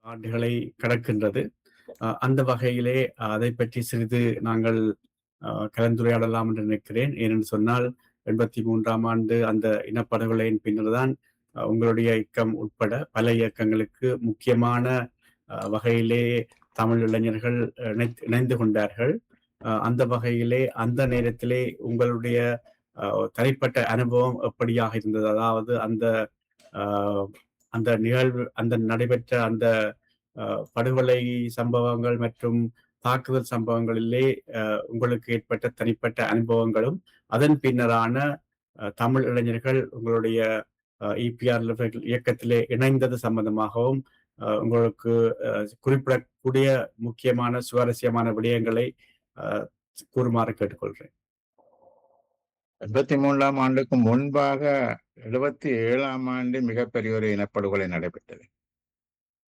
ஆண்டுகளை கடக்கின்றது. அந்த வகையிலே அதை பற்றி சிறிது நாங்கள் கலந்துரையாடலாம் என்று நினைக்கிறேன். ஏனென்று சொன்னால் 83ஆம் ஆண்டு அந்த இனப்படுகொலையின் பின்னர்தான் உங்களுடைய இயக்கம் உட்பட பல இயக்கங்களுக்கு முக்கியமான வகையிலே தமிழ் இளைஞர்கள் இணைந்து கொண்டார்கள். அந்த வகையிலே அந்த நேரத்திலே உங்களுடைய தனிப்பட்ட அனுபவம் எப்படியாக இருந்தது? அதாவது அந்த அந்த நிகழ்வு அந்த நடைபெற்ற அந்த படுகொலை சம்பவங்கள் மற்றும் தாக்குதல் சம்பவங்களிலே உங்களுக்கு ஏற்பட்ட தனிப்பட்ட அனுபவங்களும் அதன் பின்னரான தமிழ் இளைஞர்கள் உங்களுடைய இபிஆர் இயக்கத்திலே இணைந்தது சம்பந்தமாகவும் உங்களுக்கு குறிப்பிடக்கூடிய முக்கியமான சுவாரஸ்யமான விடயங்களை கூறுமாறு கேட்டுக்கொள்கிறேன். 83ஆம் ஆண்டுக்கு முன்பாக 77ஆம் ஆண்டு மிகப்பெரிய ஒரு இனப்படுகொலை நடைபெற்றது.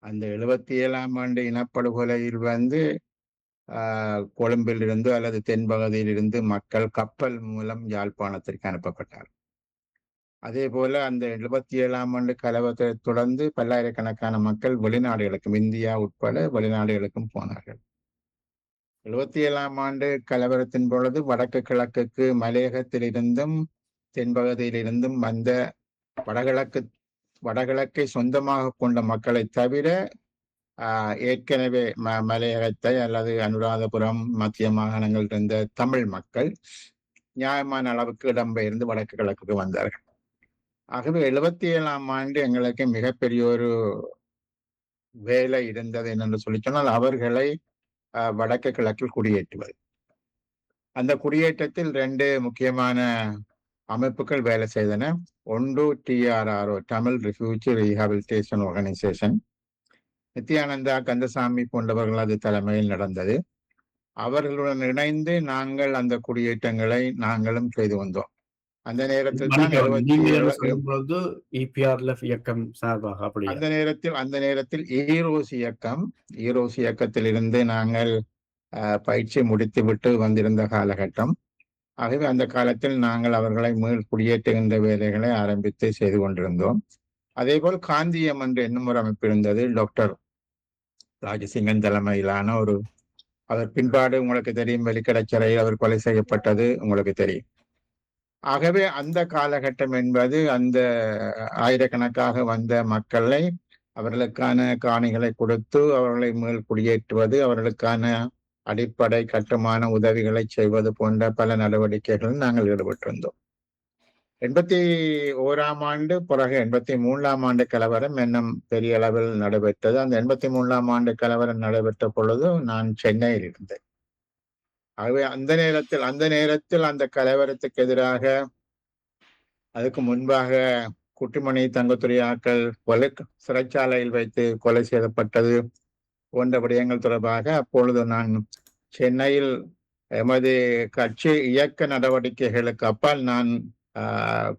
அந்த 77ஆம் ஆண்டு இனப்படுகொலையில் கொழும்பில் இருந்து அல்லது தென்பகுதியில் இருந்து மக்கள் கப்பல் மூலம் யாழ்ப்பாணத்திற்கு அனுப்பப்பட்டார். அதே போல அந்த 77ஆம் ஆண்டு கலவரத்தை தொடர்ந்து பல்லாயிரக்கணக்கான மக்கள் வெளிநாடுகளுக்கும், இந்தியா உட்பட வெளிநாடுகளுக்கும் போனார்கள். 77ஆம் ஆண்டு கலவரத்தின் பொழுது வடக்கு கிழக்குக்கு மலையகத்திலிருந்தும் தென்பகுதியிலிருந்தும் வந்த வடகிழக்கை சொந்தமாக கொண்ட மக்களை தவிர ஏற்கனவே மலையகத்தை அல்லது அனுராதபுரம் மத்திய மாகாணங்கள் இருந்த தமிழ் மக்கள் நியாயமான அளவுக்கு இடம்பெயர்ந்து வடக்கு கிழக்குக்கு வந்தார்கள். ஆகவே 77ஆம் ஆண்டு எங்களுக்கு மிகப்பெரிய ஒரு வேலை இருந்தது என்று சொல்லி சொன்னால் அவர்களை வடக்கு கிழக்கில் குடியேற்றுவது. அந்த குடியேற்றத்தில் 2 முக்கியமான அமைப்புகள் வேலை செய்தன. ஒன்று TRRO, Tamil refugee rehabilitation organisation. Nithyananda, Kandasamy போன்றவர்கள் அது தலைமையில் நடந்தது. அவர்களுடன் இணைந்து நாங்கள் அந்த குடியேற்றங்களை நாங்களும் செய்து வந்தோம். அந்த நேரத்தில் தான் இயக்கம் சார்பாக அந்த நேரத்தில் ஈரோஸ் இயக்கத்தில் இருந்து நாங்கள் பயிற்சி முடித்துவிட்டு வந்திருந்த காலகட்டம். ஆகவே அந்த காலத்தில் நாங்கள் அவர்களை மீள் குடியேற்றுகின்ற வேலைகளை ஆரம்பித்து செய்து கொண்டிருந்தோம். அதே போல் காந்தியம் என்று இன்னும் ஒரு அமைப்பு இருந்தது. டாக்டர் ராஜசிங்கன் தலைமையிலான அவர் பின்பாடு உங்களுக்கு தெரியும், வெளிக்கடை சிறையில் அவர் கொலை செய்யப்பட்டது உங்களுக்கு தெரியும். ஆகவே அந்த காலகட்டம் என்பது அந்த ஆயிரக்கணக்காக வந்த மக்களை அவர்களுக்கான காணிகளை கொடுத்து அவர்களை மேல் குடியேற்றுவது, அவர்களுக்கான அடிப்படை கட்டுமான உதவிகளை செய்வது போன்ற பல நடவடிக்கைகளில் நாங்கள் ஈடுபட்டிருந்தோம். 81ஆம் ஆண்டு பிறகு 83ஆம் ஆண்டு கலவரம் இன்னும் பெரிய அளவில் நடைபெற்றது. அந்த 83ஆம் ஆண்டு கலவரம் நடைபெற்ற பொழுது நான் சென்னையில் இருந்தேன். ஆகவே அந்த நேரத்தில் அந்த கலவரத்துக்கு எதிராக அதுக்கு முன்பாக குட்டிமணி தங்கத்துறை ஆக்கள் சிறைச்சாலையில் வைத்து கொலை செய்யப்பட்டது போன்ற விடயங்கள் தொடர்பாக அப்பொழுது நான் சென்னையில் எமது கட்சி இயக்க நடவடிக்கைகளுக்கு அப்பால் நான்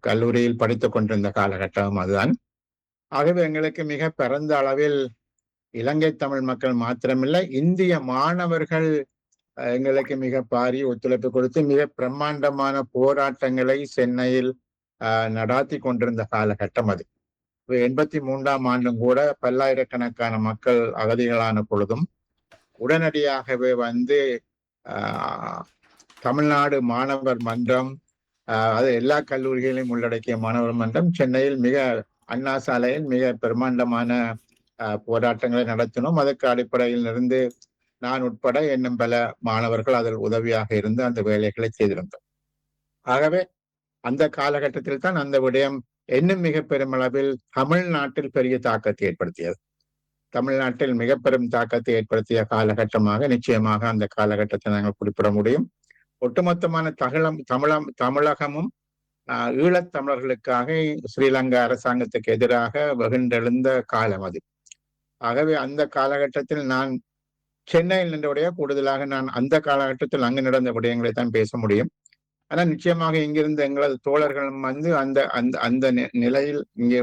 கல்லூரியில் படித்துக் கொண்டிருந்த காலகட்டம் அதுதான். ஆகவே எங்களுக்கு மிக பரந்த அளவில் இலங்கை தமிழ் மக்கள் மாத்திரமில்லை, இந்திய மாணவர்கள் எங்களுக்கு மிக பாரிய ஒத்துழைப்பு கொடுத்து மிக பிரம்மாண்டமான போராட்டங்களை சென்னையில் நடாத்தி கொண்டிருந்த காலகட்டம் அது. 83ஆம் ஆண்டும் கூட பல்லாயிரக்கணக்கான மக்கள் அகதிகளான பொழுதும் உடனடியாகவே தமிழ்நாடு மாணவர் மன்றம், அது எல்லா கல்லூரிகளையும் உள்ளடக்கிய மாணவர் மன்றம் சென்னையில் அண்ணா சாலையில் மிக பிரம்மாண்டமான போராட்டங்களை நடத்தினோம். அதற்கு அடிப்படையில் இருந்து நான் உட்பட இன்னும் பல மாணவர்கள் அதில் உதவியாக இருந்து அந்த வேலைகளை செய்திருந்தோம். ஆகவே அந்த காலகட்டத்தில் தான் அந்த விடயம் இன்னும் மிக பெருமளவில் தமிழ்நாட்டில் பெரிய தாக்கத்தை ஏற்படுத்தியது. தமிழ்நாட்டில் மிக பெரும் தாக்கத்தை ஏற்படுத்திய காலகட்டமாக நிச்சயமாக அந்த காலகட்டத்தை நாங்கள் குறிப்பிட முடியும். ஒட்டுமொத்தமான தமிழகமும் ஈழத்தமிழர்களுக்காக ஸ்ரீலங்கா அரசாங்கத்துக்கு எதிராக வெகுண்டெழுந்த காலம் அது. ஆகவே அந்த காலகட்டத்தில் நான் சென்னையில் நின்றவுடைய கூடுதலாக நான் அந்த காலகட்டத்தில் அங்கு நடந்த விடயங்களை தான் பேச முடியும். ஆனால் நிச்சயமாக இங்கிருந்த எங்களது தோழர்களும் அந்த நிலையில் இங்கே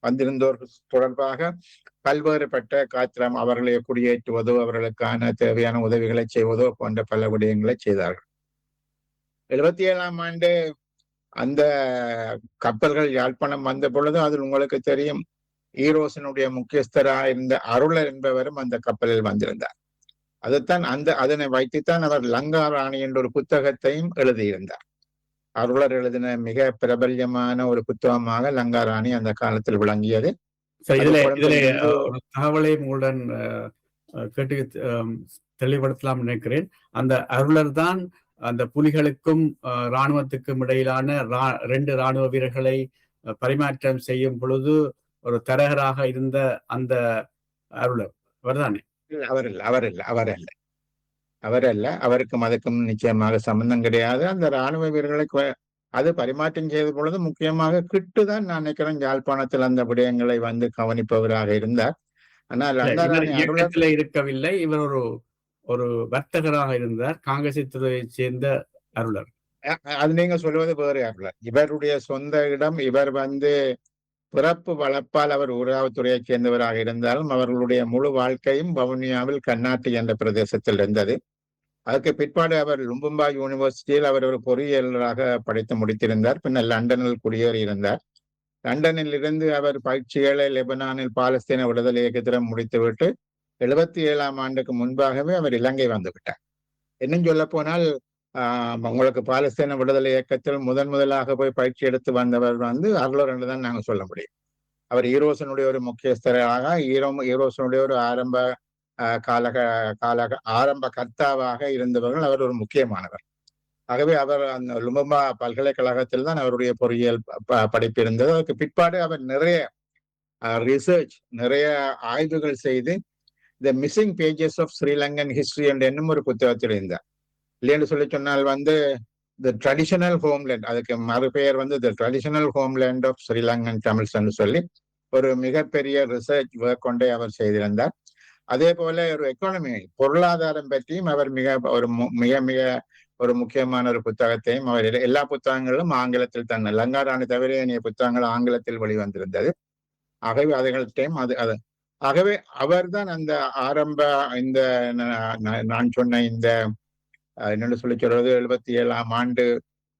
வந்திருந்தோர் தொடர்பாக பல்வேறுபட்ட காத்திரம் அவர்களை குடியேற்றுவதோ அவர்களுக்கான தேவையான உதவிகளை செய்வதோ போன்ற பல விடயங்களை செய்தார்கள். 77ஆம் ஆண்டு அந்த கப்பல்கள் யாழ்ப்பாணம் வந்த பொழுது அதில் உங்களுக்கு தெரியும் ஈரோசனுடைய முக்கியஸ்தராக இருந்த அருளர் என்பவரும் அந்த கப்பலில் வந்திருந்தார். அதுதான் அதனை வைத்துத்தான் அவர் லங்கா ராணி என்ற ஒரு புத்தகத்தையும் எழுதியிருந்தார். அருளர் எழுதின மிக பிரபல்யமான ஒரு புத்தகமாக லங்கா ராணி அந்த காலத்தில் விளங்கியது. இதுல ஒரு தகவலை உங்களுடன் கேட்டு தெளிவுபடுத்தலாம் நினைக்கிறேன். அந்த அருளர் தான் அந்த புலிகளுக்கும் இராணுவத்துக்கும் இடையிலான 2 இராணுவ வீரர்களை பரிமாற்றம் செய்யும் பொழுது ஒரு தரகராக இருந்த அந்த அருளர் அவர்தானே? அவரல்ல. அவருக்கும் அதுக்கும் நிச்சயமாக சம்பந்தம் கிடையாது. அந்த இராணுவ வீரர்களை அது பரிமாற்றம் செய்த பொழுது முக்கியமாக கிட்டுதான் நான் நினைக்கிறேன் யாழ்ப்பாணத்தில் அந்த விடயங்களை வந்து கவனிப்பவராக இருந்தார். ஆனால் இயக்கத்தில் இருக்கவில்லை. இவர் ஒரு வர்த்தகராக இருந்தார். காங்கிரஸ் துறையை சேர்ந்த அருளர். அது நீங்க சொல்வது வேறு அருளர். இவருடைய சொந்த இடம். இவர் வந்து பிறப்பு வளர்ப்பால் அவர் உறவுத்துறையைச் சேர்ந்தவராக இருந்தாலும் அவர்களுடைய முழு வாழ்க்கையும் வவுனியாவில் கண்ணாட்டி என்ற பிரதேசத்தில் இருந்தது. அதுக்கு பிற்பாடு அவர் லும்பும்பா யூனிவர்சிட்டியில் அவர் ஒரு பொறியியலராக படித்து முடித்திருந்தார். பின்னர் லண்டனில் குடியேறி இருந்தார். லண்டனில் இருந்து அவர் பயிற்சிகளை லெபனானில் பாலஸ்தீன விடுதலை இயக்கத்திடம் முடித்துவிட்டு 77ஆம் ஆண்டுக்கு முன்பாகவே அவர் இலங்கை வந்துவிட்டார். இன்னும் சொல்ல போனால் உங்களுக்கு பாலஸ்தீன விடுதலை இயக்கத்தில் முதலாக போய் பயிற்சி எடுத்து வந்தவர் வந்து அருளர் என்று தான் நாங்கள் சொல்ல முடியும். அவர் ஈரோசனுடைய ஒரு முக்கியஸ்தராக ஈரோசனுடைய ஒரு ஆரம்ப கர்த்தாவாக இருந்தவர்கள். அவர் ஒரு முக்கியமானவர். ஆகவே அவர் அந்த லும்பும்பா பல்கலைக்கழகத்தில் தான் அவருடைய பொறியியல் படிப்பு இருந்தது. அதற்கு பிற்பாடு அவர் நிறைய ரிசர்ச், நிறைய ஆய்வுகள் செய்து the missing pages of Sri Lankan history என்ற என்னும் ஒரு புத்தகத்தில் இருந்தார். இல்லைன்னு சொல்லி சொன்னால் வந்து த ட்ரெடிஷனல் ஹோம்லேண்ட், அதுக்கு மறுபெயர் வந்து the traditional homeland of Sri Lankan Tamils என்று சொல்லி ஒரு மிகப்பெரிய ரிசர்ச் ஒர்க் கொண்டே அவர் செய்திருந்தார். அதே போல ஒரு எக்கானமி, பொருளாதாரம் பற்றியும் அவர் மிக ஒரு முக்கியமான ஒரு புத்தகத்தையும் அவர் எல்லா புத்தகங்களும் ஆங்கிலத்தில் தான், லங்காராணி தவிர ஏனைய புத்தகங்கள் ஆங்கிலத்தில் வெளிவந்திருந்தது. ஆகவே அதுகள்டையும் ஆகவே அவர்தான் அந்த ஆரம்ப இந்த நான் சொன்ன இந்த என்னென்னு சொல்லி சொல்றது 77ஆம் ஆண்டு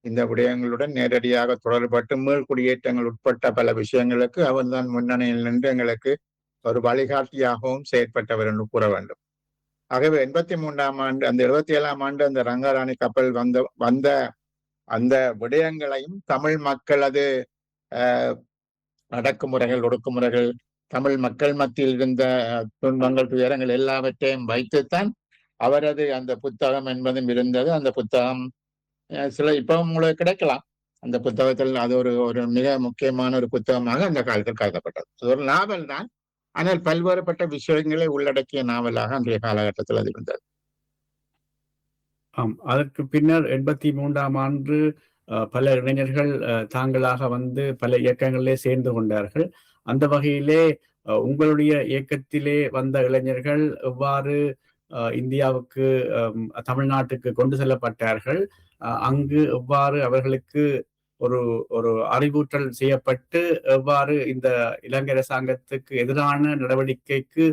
இந்த விடயங்களுடன் நேரடியாக தொடர்பட்டு மீள் குடியேற்றங்கள் உட்பட்ட பல விஷயங்களுக்கு அவர் தான் முன்னணியில் நின்று எங்களுக்கு ஒரு வழிகாட்டியாகவும் செயற்பட்டவர் என்று கூற வேண்டும். ஆகவே 83ஆம் ஆண்டு அந்த 77ஆம் ஆண்டு அந்த ரங்காராணி கப்பல் வந்த அந்த விடயங்களையும் தமிழ் மக்களது அடக்குமுறைகள், ஒடுக்குமுறைகள், தமிழ் மக்கள் மத்தியில் இருந்த துன்பங்கள், துயரங்கள் எல்லாவற்றையும் வைத்துத்தான் அவரது அந்த புத்தகம் என்பதும் இருந்தது. அந்த புத்தகம் இப்ப உங்களுக்கு கிடைக்கலாம். அந்த புத்தகத்தில் அது ஒரு மிக முக்கியமான ஒரு புத்தகமாக அந்த காலத்தில் கருதப்பட்டது. அது ஒரு நாவல் தான், ஆனால் பல்வேறுபட்ட விஷயங்களை உள்ளடக்கிய நாவலாக அன்றைய காலகட்டத்தில் அது இருந்தது. அதற்கு பின்னர் 83ஆம் ஆண்டு பல இளைஞர்கள் தாங்களாக வந்து பல இயக்கங்களிலே சேர்ந்து கொண்டார்கள். அந்த வகையிலே உங்களுடைய இயக்கத்திலே வந்த இளைஞர்கள் எவ்வாறு இந்தியாவுக்கு, தமிழ்நாட்டுக்கு கொண்டு செல்லப்பட்டார்கள்? அங்கு எவ்வாறு அவர்களுக்கு ஒரு அறிவூட்டல் செய்யப்பட்டு எவ்வாறு இந்த இலங்கை அரசாங்கத்துக்கு எதிரான நடவடிக்கைக்கு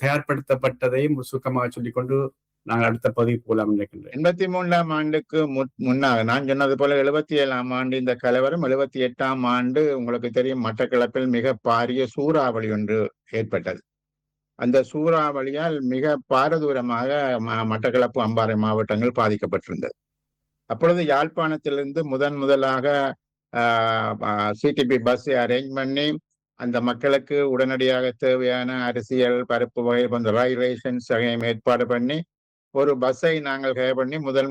தயார்படுத்தப்பட்டதையும் சுருக்கமாக சொல்லிக்கொண்டு நாங்கள் அடுத்த பகுதி போலாம் நினைக்கின்றேன். 83ஆம் ஆண்டுக்கு முன்னாக நான் சொன்னது போல 77ஆம் ஆண்டு இந்த கலவரம், 78ஆம் ஆண்டு உங்களுக்கு தெரியும் மட்டக்களப்பில் மிக பாரிய சூறாவளி ஒன்று ஏற்பட்டது. அந்த சூறாவளியால் மிக பாரதூரமாக மட்டக்களப்பு, அம்பாறை மாவட்டங்கள் பாதிக்கப்பட்டிருந்தது. அப்பொழுது யாழ்ப்பாணத்திலிருந்து முதலாக சிடிபி பஸ் அரேஞ்ச் பண்ணி அந்த மக்களுக்கு உடனடியாக தேவையான அரசியல் பருப்பு வகை போன்ற ரயில்வேஷன்ஸ் ஏற்பாடு பண்ணி ஒரு பஸ்ஸை நாங்கள் ஹேர் பண்ணி முதல்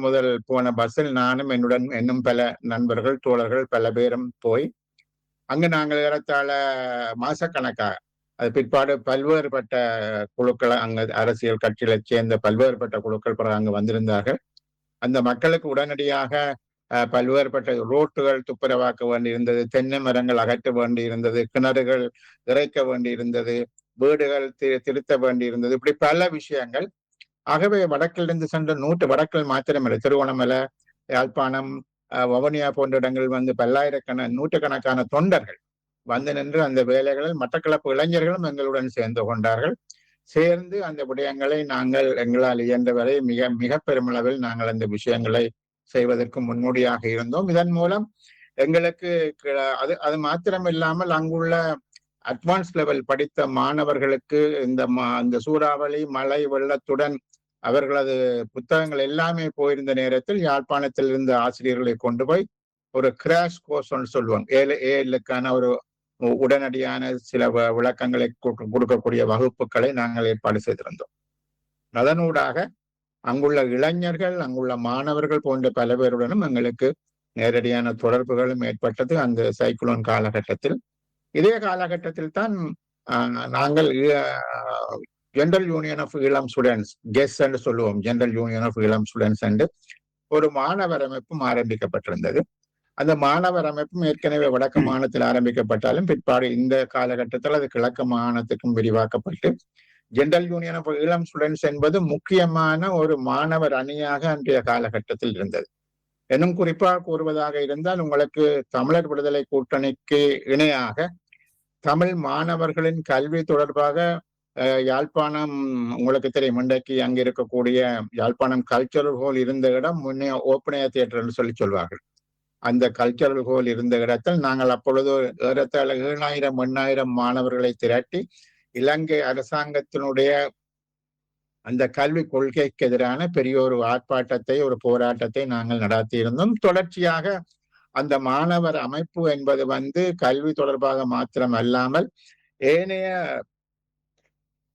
போன பஸ்ஸில் நானும் என்னும் பல நண்பர்கள், தோழர்கள் பல பேரும் போய் அங்கு நாங்கள் ஏறத்தாழ மாசக்கணக்காக, அது பிற்பாடு பல்வேறுபட்ட குழுக்கள், அங்கு அரசியல் கட்சிகளை சேர்ந்த பல்வேறுபட்ட குழுக்கள் அங்கு வந்திருந்தார்கள். அந்த மக்களுக்கு உடனடியாக பல்வேறுபட்ட ரோட்டுகள் துப்புரவாக்க வேண்டியிருந்தது, தென்னை மரங்கள் அகற்ற வேண்டியிருந்தது, கிணறுகள் இறைக்க வேண்டியிருந்தது, வீடுகள் திருத்த வேண்டியிருந்தது, இப்படி பல விஷயங்கள். ஆகவே வடக்கிலிருந்து சென்ற வடக்கில் மாத்திரமில்லை, திருவோணமலை, யாழ்ப்பாணம், வவுனியா போன்ற இடங்கள் வந்து நூற்றுக்கணக்கான தொண்டர்கள் வந்து நின்று அந்த வேலைகளில் மட்டக்களப்பு இளைஞர்களும் எங்களுடன் சேர்ந்து கொண்டார்கள். சேர்ந்து அந்த விடயங்களை நாங்கள் எங்களால் இயன்றவரை மிக பெருமளவில் நாங்கள் அந்த விஷயங்களை செய்வதற்கு முன்னோடியாக இருந்தோம். இதன் மூலம் எங்களுக்கு அது மாத்திரம் இல்லாமல் அங்குள்ள அட்வான்ஸ் லெவல் படித்த மாணவர்களுக்கு இந்த சூறாவளி மழை வெள்ளத்துடன் அவர்களது புத்தகங்கள் எல்லாமே போயிருந்த நேரத்தில் யாழ்ப்பாணத்தில் இருந்த ஆசிரியர்களை கொண்டு போய் ஒரு கிராஷ் கோர்ஸ் சொல்லுவோம், ஏழுக்கான ஒரு உடனடியான சில விளக்கங்களை கொடுக்கக்கூடிய வகுப்புகளை நாங்கள் ஏற்பாடு செய்திருந்தோம். அதனூடாக அங்குள்ள இளைஞர்கள், அங்குள்ள மாணவர்கள் போன்ற பல பேருடனும் எங்களுக்கு நேரடியான தொடர்புகளும் ஏற்பட்டது அந்த சைக்ளோன் காலகட்டத்தில். இதே காலகட்டத்தில் தான் நாங்கள் general union of Eelam students, GUES என்று சொல்லுவோம், general union of Eelam students என்று ஒரு மாணவர் அமைப்பும் ஆரம்பிக்கப்பட்டிருந்தது. அந்த மாணவர் அமைப்பும் ஏற்கனவே வடக்கு மாநிலத்தில் ஆரம்பிக்கப்பட்டாலும் பிற்பாடு இந்த காலகட்டத்தில் அது கிழக்கு மாநிலத்துக்கும் விரிவாக்கப்பட்டு General union of Eelam Students என்பது முக்கியமான ஒரு மாணவர் அணியாக அன்றைய காலகட்டத்தில் இருந்தது. இன்னும் குறிப்பாக கூறுவதாக இருந்தால், உங்களுக்கு தமிழர் விடுதலை கூட்டணிக்கு இணையாக தமிழ் மாணவர்களின் கல்வி தொடர்பாக யாழ்ப்பாணம், உங்களுக்கு தெரியும், இன்றைக்கு அங்க இருக்கக்கூடிய யாழ்ப்பாணம் கல்ச்சரல் ஹால் இருந்த இடம் முன்னே ஓப்பனையா தியேட்டர் என்று சொல்வார்கள். அந்த கல்ச்சரல் ஹால் இருந்த இடத்தில் நாங்கள் அப்பொழுது ஏறத்தாழ 7,000-8,000 மாணவர்களை திரட்டி இலங்கை அரசாங்கத்தினுடைய அந்த கல்வி கொள்கைக்கு எதிரான பெரிய ஒரு ஆர்ப்பாட்டத்தை, ஒரு போராட்டத்தை நாங்கள் நடத்தியிருந்தோம். தொடர்ச்சியாக அந்த மாணவர் அமைப்பு என்பது கல்வி தொடர்பாக மாத்திரம் அல்லாமல் ஏனைய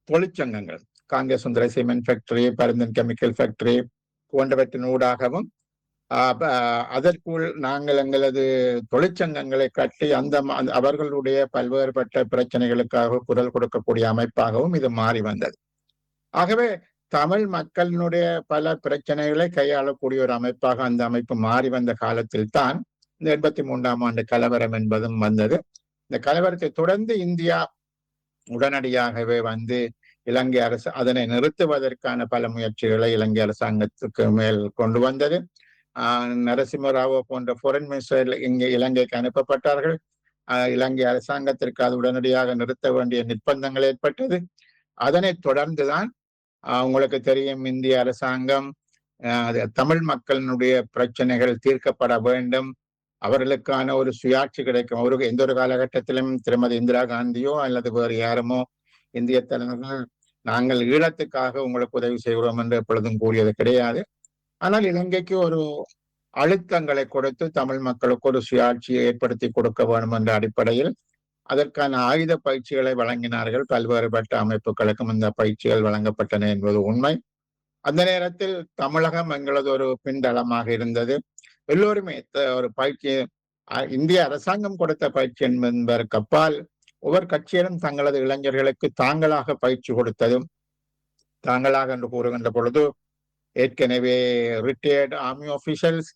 தொழிற்சங்கங்கள், காங்கிரஸ் சுந்தர சிமெண்ட் ஃபேக்டரி, பருந்தன் கெமிக்கல் ஃபேக்டரி போன்றவற்றின் ஊடாகவும் அதற்குள் நாங்கள் எங்களது தொழிற்சங்கங்களை கட்டி அவர்களுடைய பல்வேறுபட்ட பிரச்சனைகளுக்காக குரல் கொடுக்கக்கூடிய அமைப்பாகவும் இது மாறி வந்தது. ஆகவே தமிழ் மக்களினுடைய பல பிரச்சனைகளை கையாளக்கூடிய ஒரு அமைப்பாக அந்த அமைப்பு மாறி வந்த காலத்தில் தான் இந்த 83ஆம் ஆண்டு கலவரம் என்பதும் வந்தது. இந்த கலவரத்தை தொடர்ந்து இந்தியா உடனடியாகவே இலங்கை அரசு அதனை நிறுத்துவதற்கான பல முயற்சிகளை இலங்கை அரசாங்கத்துக்கு மேல் கொண்டு வந்தது. நரசிம்மராவோ போன்ற ஃபாரின் மினிஸ்டர் இங்கே இலங்கைக்கு அனுப்பப்பட்டார்கள். இலங்கை அரசாங்கத்திற்கு அது உடனடியாக நிறுத்த வேண்டிய நிர்பந்தங்கள் ஏற்பட்டது. அதனை தொடர்ந்துதான் உங்களுக்கு தெரியும், இந்திய அரசாங்கம் தமிழ் மக்களினுடைய பிரச்சனைகள் தீர்க்கப்பட வேண்டும், அவர்களுக்கான ஒரு சுயாட்சி கிடைக்கும். எந்த ஒரு காலகட்டத்திலும் திருமதி இந்திரா காந்தியோ அல்லது வேறு யாருமோ இந்திய தலைவர்கள் நாங்கள் ஈழத்துக்காக உங்களுக்கு உதவி செய்கிறோம் என்று எப்பொழுதும் கூறியது கிடையாது. ஆனால் இலங்கைக்கு ஒரு அழுத்தங்களை கொடுத்து தமிழ் மக்களுக்கு ஒரு சுயாட்சியை ஏற்படுத்தி கொடுக்க வேண்டும் என்ற அடிப்படையில் அதற்கான ஆயுத பயிற்சிகளை வழங்கினார்கள். பல்வேறுபட்ட அமைப்புகளுக்கும் இந்த பயிற்சிகள் வழங்கப்பட்டன என்பது உண்மை. அந்த நேரத்தில் தமிழகம் எங்களது ஒரு பின்தளமாக இருந்தது. எல்லோருமே ஒரு பயிற்சி, இந்திய அரசாங்கம் கொடுத்த பயிற்சி என்பதற்கு அப்பால் ஒவ்வொரு கட்சியிலும் தங்களது இளைஞர்களுக்கு தாங்களாக பயிற்சி கொடுத்ததும், தாங்களாக என்று கூறுகின்ற பொழுது ஏற்கனவே ரிட்டையர்டு ஆர்மி ஆபீஷியல்ஸ்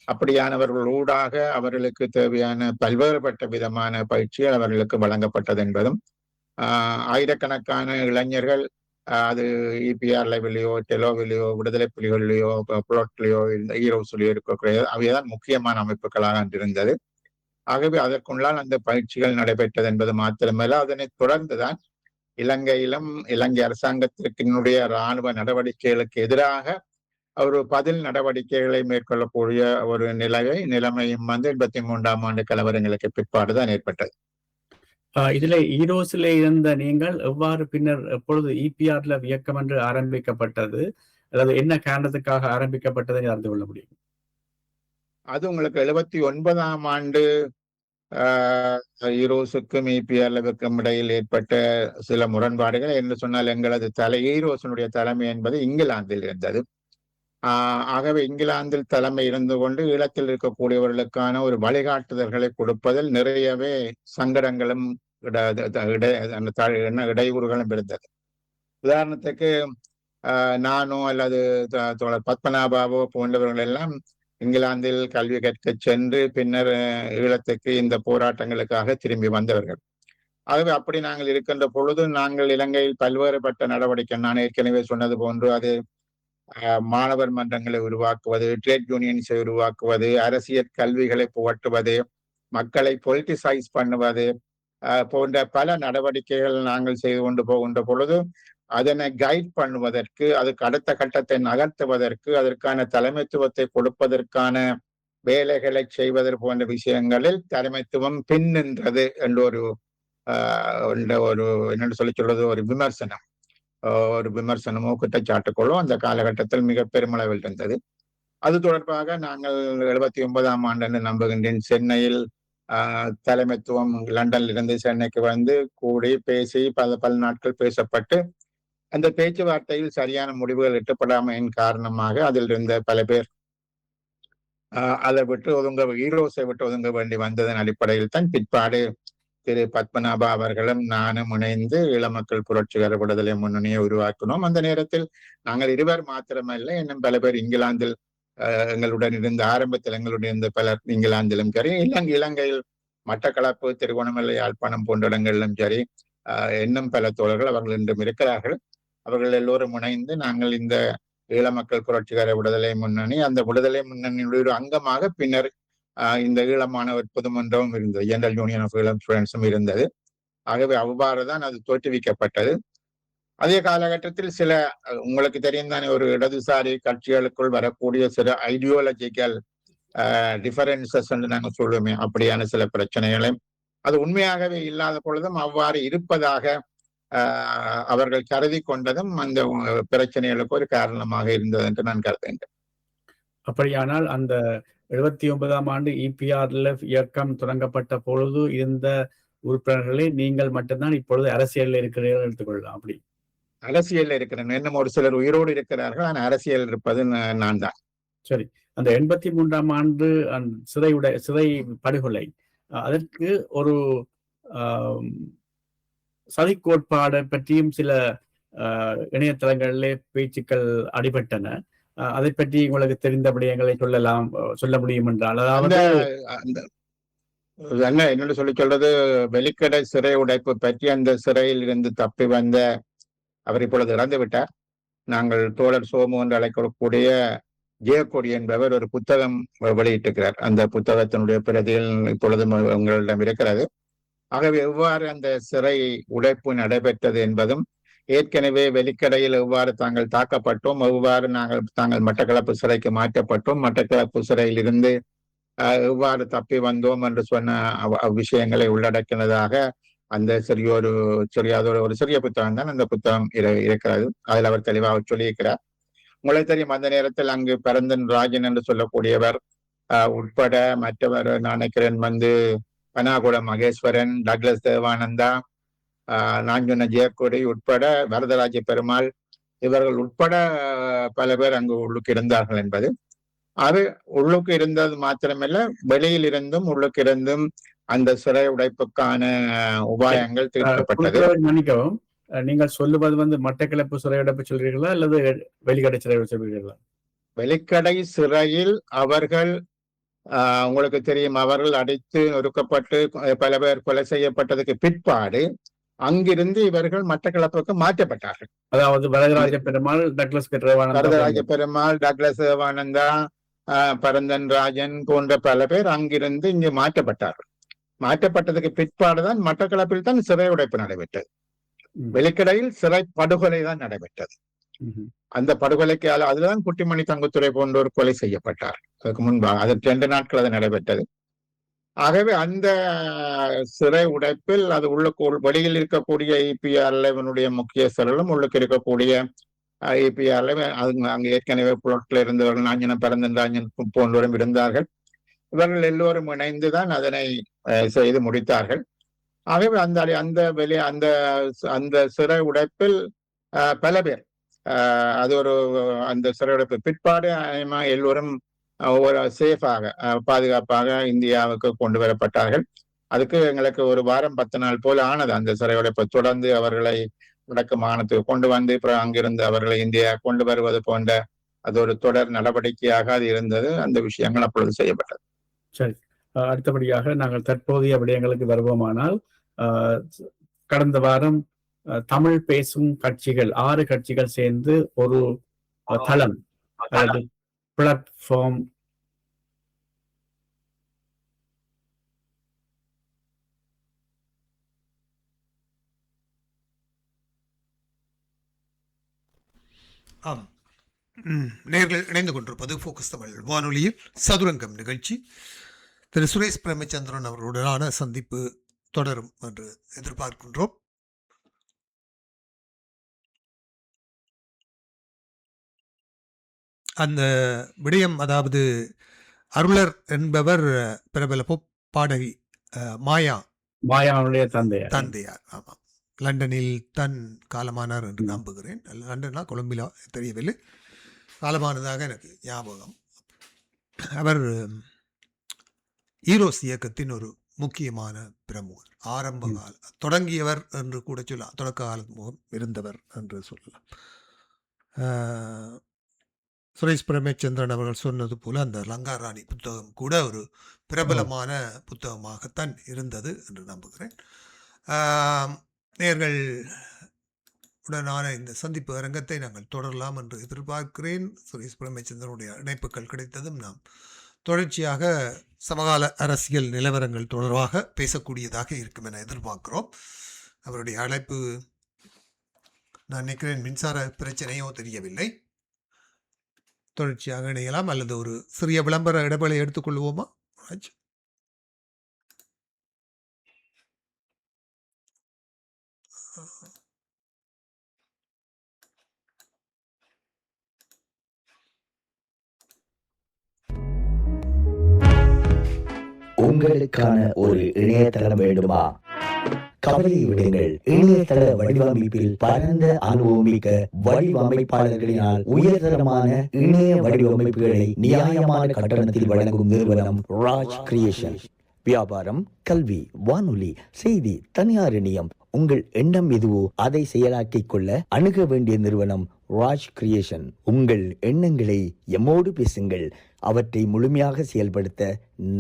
அப்படியானவர்கள் ஊடாக அவர்களுக்கு தேவையான பல்வேறுபட்ட விதமான பயிற்சிகள் அவர்களுக்கு வழங்கப்பட்டது என்பதும், ஆயிரக்கணக்கான இளைஞர்கள் அது இபிஆர் லெவலையோ, டெலோவிலையோ, விடுதலை புலிகளிலேயோ, புலோட்லையோ, இந்த ஈரோஸ்லையோ இருக்கக்கூடிய அவைதான் முக்கியமான அமைப்புகளாக இருந்தது. ஆகவே அதற்குள்ளால் அந்த பயிற்சிகள் நடைபெற்றது என்பது மாத்திரமல்ல, அதனை தொடர்ந்துதான் இலங்கையிலும் இலங்கை அரசாங்கத்திற்கினுடைய இராணுவ நடவடிக்கைகளுக்கு எதிராக ஒரு பதில் நடவடிக்கைகளை மேற்கொள்ளக்கூடிய ஒரு நிலைமையும் 83ஆம் ஆண்டு கலவரங்களுக்கு பிற்பாடுதான் ஏற்பட்டது. இதுல ஈரோஸ்ல இருந்த நீங்கள் எவ்வாறு பின்னர் எப்பொழுது இபிஆர்ல இயக்கம் என்று ஆரம்பிக்கப்பட்டது, அதாவது என்ன காரணத்துக்காக ஆரம்பிக்கப்பட்டதை அறிந்து கொள்ள முடியும்? அது உங்களுக்கு 79ஆம் ஆண்டு ஈரோஸுக்கும் இபிஆர்லவுக்கும் இடையில் ஏற்பட்ட சில முரண்பாடுகள் என்று சொன்னால், எங்களது ஈரோஸினுடைய தலைமை என்பது இங்கிலாந்தில் இருந்தது. ஆகவே இங்கிலாந்தில் தலைமை இருந்து கொண்டு ஈழத்தில் இருக்கக்கூடியவர்களுக்கான ஒரு வழிகாட்டுதல்களை கொடுப்பதில் நிறையவே சங்கடங்களும் இடையூறுகளும் இருந்தது. உதாரணத்துக்கு நானோ அல்லது தோழர் பத்மநாபாவோ போன்றவர்கள் எல்லாம் இங்கிலாந்தில் கல்வி கற்க சென்று பின்னர் ஈழத்துக்கு இந்த போராட்டங்களுக்காக திரும்பி வந்தவர்கள். ஆகவே அப்படி நாங்கள் இருக்கின்ற பொழுது நாங்கள் இலங்கையில் பல்வேறுபட்ட நடவடிக்கை, நான் ஏற்கனவே சொன்னது போன்று அது மாணவர் மன்றங்களை உருவாக்குவது, ட்ரேட் யூனியன்ஸை உருவாக்குவது, அரசியல் கல்விகளை புகட்டுவது, மக்களை பொலிட்டிசைஸ் பண்ணுவது போன்ற பல நடவடிக்கைகள் நாங்கள் செய்து கொண்டு போகின்ற பொழுது அதனை கைட் பண்ணுவதற்கு, அதுக்கு அடுத்த கட்டத்தை நகர்த்துவதற்கு, அதற்கான தலைமைத்துவத்தை கொடுப்பதற்கான வேலைகளை செய்வதற்கு போன்ற விஷயங்களில் தலைமைத்துவம் பின்னின்றது என்ற ஒரு ஒரு என்னென்னு சொல்லி சொல்றது ஒரு விமர்சனமோ குற்றச்சாட்டுக்களோ அந்த காலகட்டத்தில் மிக பெருமளவில் இருந்தது. அது தொடர்பாக நாங்கள் 79ஆம் ஆண்டு நம்புகின்றேன் சென்னையில் தலைமைத்துவம் லண்டன்ல இருந்து சென்னைக்கு வந்து கூடி பேசி பல நாட்கள் பேசப்பட்டு அந்த பேச்சுவார்த்தையில் சரியான முடிவுகள் எட்டப்படாமையின் காரணமாக அதில் இருந்த பல பேர் அதை விட்டு ஈரோஸை விட்டு ஒதுங்க வேண்டி வந்ததன் அடிப்படையில் தான் பிற்பாடு திரு பத்மநாபா அவர்களும் நானும் இணைந்து ஈழமக்கள் புரட்சிகர விடுதலை முன்னணியை உருவாக்கினோம். அந்த நேரத்தில் நாங்கள் இருவர் மாத்திரமல்ல, இன்னும் பல பேர் இங்கிலாந்தில் எங்களுடன் இருந்த ஆரம்பத்தில் எங்களுடன் இருந்த பலர் இங்கிலாந்திலும் சரி, இலங்கையில் மட்டக்களப்பு, திருகோணமலை, யாழ்ப்பாணம் போன்ற இடங்களிலும் சரி, இன்னும் பல தோழர்கள் அவர்கள் இன்றும் இருக்கிறார்கள். அவர்கள் எல்லோரும் இணைந்து நாங்கள் இந்த ஈழமக்கள் புரட்சிகர விடுதலை முன்னணி, அந்த விடுதலை முன்னணியுடைய ஒரு அங்கமாக பின்னர் இந்த ஈழமானவர் பொதுமன்றமும் இருந்தது, ஜெனரல் யூனியன் ஆஃப் ஈழம் ஸ்டூடெண்ட்ஸும் இருந்தது. ஆகவே அவ்வாறுதான் அது தோற்றுவிக்கப்பட்டது. அதே காலகட்டத்தில் சில உங்களுக்கு தெரியும் தானே, ஒரு இடதுசாரி கட்சிகளுக்குள் வரக்கூடிய சில ஐடியாலஜிக்கல் டிஃபரன்சஸ் என்று நாங்கள் சொல்லுவோமே, அப்படியான சில பிரச்சனைகளையும் அது உண்மையாகவே இல்லாத பொழுதும் அவ்வாறு இருப்பதாக அவர்கள் கருதி கொண்டதும் அந்த பிரச்சனைகளுக்கு ஒரு காரணமாக இருந்தது என்று நான் கருதுகின்றேன். அப்படியானால் அந்த 79ஆம் ஆண்டு EPRLF இயக்கம் தொடங்கப்பட்ட பொழுது இருந்த உறுப்பினர்களே நீங்கள் மட்டும்தான் இப்பொழுது அரசியலில் இருக்கிறீர்கள் எடுத்துக்கொள்ளலாம். அப்படி அரசியல் இருக்கிறேன், இன்னும் ஒரு சிலர் உயிரோடு இருக்கிறார்கள், ஆனால் அரசியல் இருப்பது நான் தான். சரி, அந்த 83ஆம் ஆண்டு சிறை படுகொலை, அதற்கு ஒரு சதி கோட்பாடு பற்றியும் சில இணையதளங்களிலே பேச்சுக்கள் அடிபட்டன. அதை பற்றி உங்களுக்கு தெரிந்த விடயங்களை சொல்ல முடியும் என்றால், அதாவது என்னோட சொல்லி சொல்றது, வெலிக்கடை சிறை உடைப்பு பற்றி அந்த சிறையில் இருந்து தப்பி வந்த அவர் இப்பொழுது இறந்து விட்டார். நாங்கள் தோழர் சோமு என்று அழைக்கக்கூடிய ஜெயக்கொடி என்பவர் ஒரு புத்தகம் வெளியிட்டிருக்கிறார். அந்த புத்தகத்தினுடைய பிரதியில் இப்பொழுது உங்களிடம் இருக்கிறது. ஆகவே எவ்வாறு அந்த சிறை உடைப்பு நடைபெற்றது என்பதும், ஏற்கனவே வெலிக்கடையில் எவ்வாறு தாங்கள் தாக்கப்பட்டோம், எவ்வாறு தாங்கள் மட்டக்களப்பு சிறைக்கு மாற்றப்பட்டோம், மட்டக்களப்பு சிறையில் இருந்து எவ்வாறு தப்பி வந்தோம் என்று சொன்ன விஷயங்களை உள்ளடக்கினதாக அந்த ஒரு சிறிய புத்தகம் தான் அந்த புத்தகம் இருக்கிறது. அதில் அவர் தெளிவாக சொல்லியிருக்கிறார். உங்களுக்கு தெரியும், அந்த நேரத்தில் அங்கு பரந்தன் ராஜன் என்று சொல்லக்கூடியவர் உட்பட மற்றவர் நினைக்கிறேன் பனாகுள மகேஸ்வரன், டக்ளஸ் தேவானந்தா, நான் சொன்ன ஜெயக்கொடி உட்பட வரதராஜ பெருமாள், இவர்கள் உட்பட பல பேர் அங்கு உள்ளுக்கு இருந்தார்கள் என்பது. அது உள்ளுக்கு இருந்தது மாத்திரமல்ல, வெளியில் இருந்தும் உள்ளுக்கு இருந்தும் அந்த சிறை உடைப்புக்கான உபாயங்கள் தீர்க்கப்பட்டது. மன்னிக்கவும், நீங்கள் சொல்லுவது மட்டக்களப்பு சிறை உடைப்பு சொல்றீர்களா அல்லது வெளிக்கடை சிறை சொல்றீர்களா? வெளிக்கடை சிறையில் அவர்கள் உங்களுக்கு தெரியும், அவர்கள் அடித்து நொறுக்கப்பட்டு பல பேர் கொலை செய்யப்பட்டதுக்கு பிற்பாடு அங்கிருந்து இவர்கள் மட்டக்களப்புக்கு மாற்றப்பட்டார்கள். அதாவது வரதராஜ பெருமாள், டக்ளஸ் தேவானந்தா, பரந்தன் ராஜன் போன்ற பல பேர் அங்கிருந்து இங்கு மாற்றப்பட்டார்கள். மாற்றப்பட்டதுக்கு பிற்பாடுதான் மட்டக்களப்பில் தான் சிறை உடைப்பு நடைபெற்றது. வெளிக்கடையில் சிறை படுகொலை தான் நடைபெற்றது. அந்த படுகொலைக்கு அதுதான் குட்டிமணி தங்குத்துறை போன்றோர் கொலை செய்யப்பட்டார். அதுக்கு முன்பாக அது 2 நாட்கள் அது நடைபெற்றது. ஆகவே அந்த சிறை உடைப்பில் அது வெளியில் இருக்கக்கூடிய EPRLF முக்கியஸ்தர்களும் உள்ளுக்கு இருக்கக்கூடிய EPRLF அங்கு ஏற்கனவே புலட்டில் இருந்தவர்கள் நாஞ்சன பரந்தன் ராஜன் போன்றோரும் இருந்தார்கள். இவர்கள் எல்லோரும் இணைந்துதான் அதனை செய்து முடித்தார்கள். ஆகவே அந்த சிறை உடைப்பில் பல பேர் அது அந்த சிறை உடைப்பு பிற்பாடு எல்லோரும் சேஃபாக பாதுகாப்பாக இந்தியாவுக்கு கொண்டு வரப்பட்டார்கள். அதுக்கு எங்களுக்கு ஒரு வாரம் 10 நாள் போல ஆனது. அந்த சிறை உடைப்பை தொடர்ந்து அவர்களை வடக்கு மாகாணத்துக்கு கொண்டு வந்து அப்புறம் அங்கிருந்து அவர்களை இந்தியா கொண்டு வருவது போன்ற அது ஒரு தொடர் நடவடிக்கையாக அது இருந்தது. அந்த விஷயங்கள் அப்பொழுது செய்யப்பட்டது. சரி, அடுத்தபடியாக நாங்கள் தற்போதைய விடயங்களுக்கு வருவோமானால், கடந்த வாரம் தமிழ் பேசும் கட்சிகள் 6 கட்சிகள் சேர்ந்து ஒரு தளம் அல்லது பிளாட்ஃபார்ம் நேர்கள் இணைந்து கொண்டிருப்பது ஃபோக்கஸ் தமிழ் வானொலியில் சதுரங்கம் நிகழ்ச்சி. திரு சுரேஷ் பிரேமச்சந்திரன் அவர்களுடனான சந்திப்பு தொடரும் என்று எதிர்பார்க்கின்றோம். அந்த விடயம், அதாவது அருளர் என்பவர் பிரபல பாடகி மாயாவுடைய தந்தையார். ஆமாம், லண்டனில் தன் காலமானார் என்று நம்புகிறேன். லண்டனா கொலம்பியா தெரியவில்லை, காலமானதாக எனக்கு ஞாபகம். அவர் ஈரோஸ் இயக்கத்தின் ஒரு முக்கியமான பிரமுகர், ஆரம்ப கால தொடங்கியவர் என்று கூட சொல்லலாம், தொடக்க காலம் இருந்தவர் என்று சொல்லலாம். சுரேஷ் பிரேமச்சந்திரன் அவர்கள் சொன்னது போல அந்த லங்காராணி புத்தகம் கூட ஒரு பிரபலமான புத்தகமாகத்தான் இருந்தது என்று நம்புகிறேன். நேர்கள் உடனான இந்த சந்திப்பு அரங்கத்தை நாங்கள் தொடரலாம் என்று எதிர்பார்க்கிறேன். சுரேஷ் பிரேமச்சந்திரனுடைய இணைப்புகள் கிடைத்ததும் நாம் தொடர்ச்சியாக சமகால அரசியல் நிலவரங்கள் தொடர்பாக பேசக்கூடியதாக இருக்கும் என எதிர்பார்க்கிறோம். அவருடைய அழைப்பு, நான் நினைக்கிறேன் மின்சார பிரச்சனையோ தெரியவில்லை. தொடர்ச்சியாக இணையலாம், அல்லது ஒரு சிறிய விளம்பர இடைவெளி எடுத்துக்கொள்வோமா ராஜ்? உங்களுக்கான ஒரு இணையதளம் வேண்டுமா? கவலையை விடுங்கள். இணையதள வடிவமைப்பில் பரந்த அனுபவமிக்க வடிவமைப்பாளர்களினால் உயர்தரமான இணைய வடிவமைப்புகளை நியாயமான கட்டணத்தில் வழங்கும் நிறுவனம் ராஜ் கிரியேஷன். வியாபாரம், கல்வி, வானொலி, செய்தி, தனியார் இணையம், உங்கள் எண்ணம் எதுவோ அதை செயலாக்கிக் கொள்ள அணுக வேண்டிய நிறுவனம் ராஜ் கிரியேஷன். உங்கள் எண்ணங்களை எம்மோடு பேசுங்கள், அவற்றை முழுமையாக செயல்படுத்த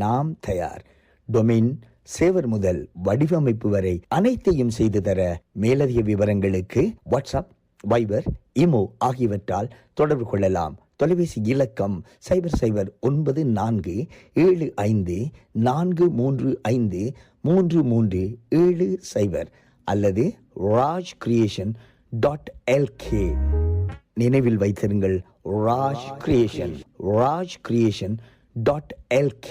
நாம் தயார். டொமைன், சேவர் முதல் வடிவமைப்பு வரை அனைத்தையும் செய்து தர மேலதிக விவரங்களுக்கு வாட்ஸ்அப், வைபர், இமோ ஆகியவற்றால் தொடர்பு கொள்ளலாம். தொலைபேசி இலக்கம் 009454353370 அல்லது rajcreation.lk. நினைவில் வைத்திருங்கள், ராஜ் கிரியேஷன்.lk.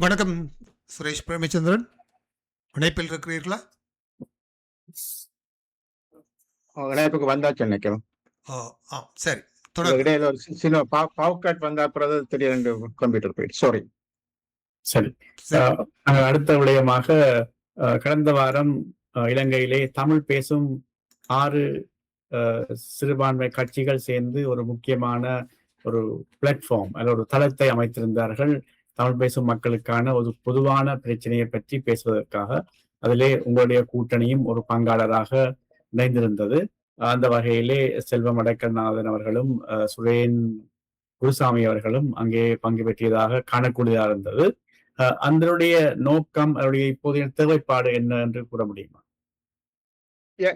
வணக்கம் சுரேஷ் பிரேமச்சந்திரன், இணைப்பில் இருக்கிறீர்களா? இணைப்புக்கு வந்தாச்சு நினைக்கிறோம். சரி, இடையில ஒரு சின்ன பாவுக்காட் வந்த அப்புறம் திடீரென்று கம்ப்யூட்டர் போயிட்டு சாரி. சரி, அடுத்த விடயமாக கடந்த வாரம் இலங்கையிலே தமிழ் பேசும் 6 சிறுபான்மை கட்சிகள் சேர்ந்து ஒரு முக்கியமான ஒரு பிளாட்ஃபார்ம் அல்ல ஒரு தளத்தை அமைத்திருந்தார்கள், தமிழ் பேசும் மக்களுக்கான ஒரு பொதுவான பிரச்சனையை பற்றி பேசுவதற்காக. அதிலே உங்களுடைய கூட்டணியும் ஒரு பங்காளராக இணைந்திருந்தது. அந்த வகையிலே செல்வம் அடைக்கல்நாதன் அவர்களும் சுரேன் குருசாமி அவர்களும் அங்கே பங்கு பெற்றியதாக காணக்கூடியதாக இருந்தது. அதனுடைய நோக்கம், அதனுடைய இப்போதைய தேவைப்பாடு என்ன என்று கூற முடியுமா?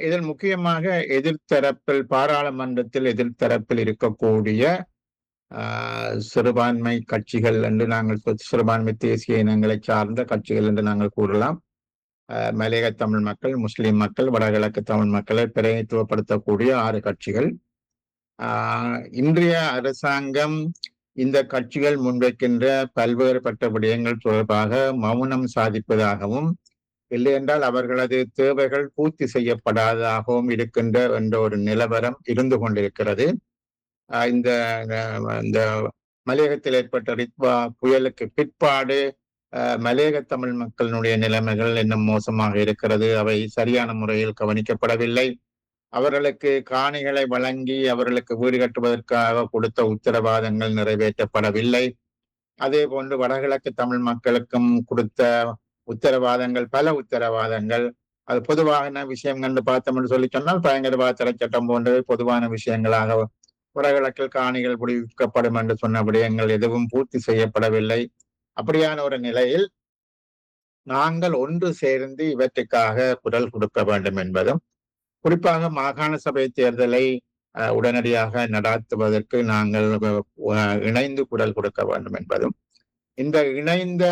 இதில் முக்கியமாக எதிர்த்தரப்பில், பாராளுமன்றத்தில் எதிர்த்தரப்பில் இருக்கக்கூடிய சிறுபான்மை கட்சிகள் என்று நாங்கள், சிறுபான்மை தேசிய இனங்களை சார்ந்த கட்சிகள் என்று நாங்கள் கூறலாம். மலையக தமிழ் மக்கள், முஸ்லிம் மக்கள், வடகிழக்கு தமிழ் மக்களை பிரதிநிதித்துவப்படுத்தக்கூடிய 6 கட்சிகள். இன்றைய அரசாங்கம் இந்த கட்சிகள் முன்வைக்கின்ற பல்வேறுபட்ட விடயங்கள் தொடர்பாக மௌனம் சாதிப்பதாகவும், இல்லை என்றால் அவர்களது தேவைகள் பூர்த்தி செய்யப்படாததாகவும் இருக்கின்ற என்ற ஒரு நிலவரம் இருந்து கொண்டிருக்கிறது. இந்த மலையகத்தில் ஏற்பட்ட ரித்வா புயலுக்கு பிற்பாடு மலையக தமிழ் மக்களினுடைய நிலைமைகள் இன்னும் மோசமாக இருக்கிறது. அவை சரியான முறையில் கவனிக்கப்படவில்லை. அவர்களுக்கு காணிகளை வழங்கி அவர்களுக்கு வீடு கட்டுவதற்காக கொடுத்த உத்தரவாதங்கள் நிறைவேற்றப்படவில்லை. அதே போன்று வடகிழக்கு தமிழ் மக்களுக்கும் கொடுத்த உத்தரவாதங்கள், பல உத்தரவாதங்கள், அது பொதுவான விஷயம் என்று பார்த்தோம் என்று சொல்லி சொன்னால் பயங்கரவாத தடை சட்டம் போன்றவை பொதுவான விஷயங்களாக வடகிழக்கில் காணிகள் விடுவிக்கப்படும் என்று சொன்ன விடயங்கள் எதுவும் பூர்த்தி செய்யப்படவில்லை. அப்படியான ஒரு நிலையில் நாங்கள் ஒன்று சேர்ந்து இவற்றுக்காக குரல் கொடுக்க வேண்டும் என்பதும், குறிப்பாக மாகாண சபை தேர்தலை உடனடியாக நடாத்துவதற்கு நாங்கள் இணைந்து குரல் கொடுக்க வேண்டும் என்பதும், இந்த இணைந்த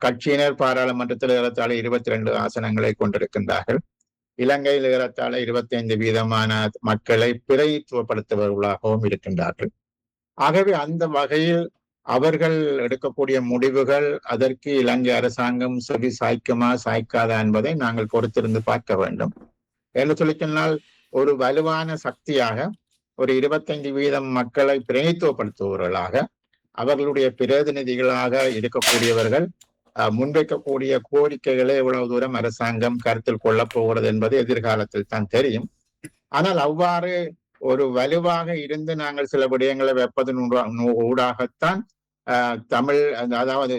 கட்சியினர் பாராளுமன்றத்தில் ஏறத்தாழ 22 ஆசனங்களை கொண்டிருக்கின்றார்கள். இலங்கையில் ஏறத்தாழ 25% மக்களை பிரதிநிதித்துவப்படுத்துபவர்களாகவும் இருக்கின்றார்கள். ஆகவே அந்த வகையில் அவர்கள் எடுக்கக்கூடிய முடிவுகள் அதற்கு இலங்கை அரசாங்கம் செவி சாய்க்குமா சாய்க்காதா என்பதை நாங்கள் பொறுத்திருந்து பார்க்க வேண்டும். என்று சொல்லி சொன்னால் ஒரு வலுவான சக்தியாக ஒரு 25% மக்களை பிரதிநிதித்துவப்படுத்துபவர்களாக அவர்களுடைய பிரதிநிதிகளாக இருக்கக்கூடியவர்கள் முன்வைக்கக்கூடிய கோரிக்கைகளை எவ்வளவு தூரம் அரசாங்கம் கருத்தில் கொள்ளப் போகிறது என்பது எதிர்காலத்தில் தான் தெரியும். ஆனால் அவ்வாறு ஒரு வலுவாக இருந்து நாங்கள் சில விடயங்களை வைப்பதன் ஊடாகத்தான் தமிழ், அதாவது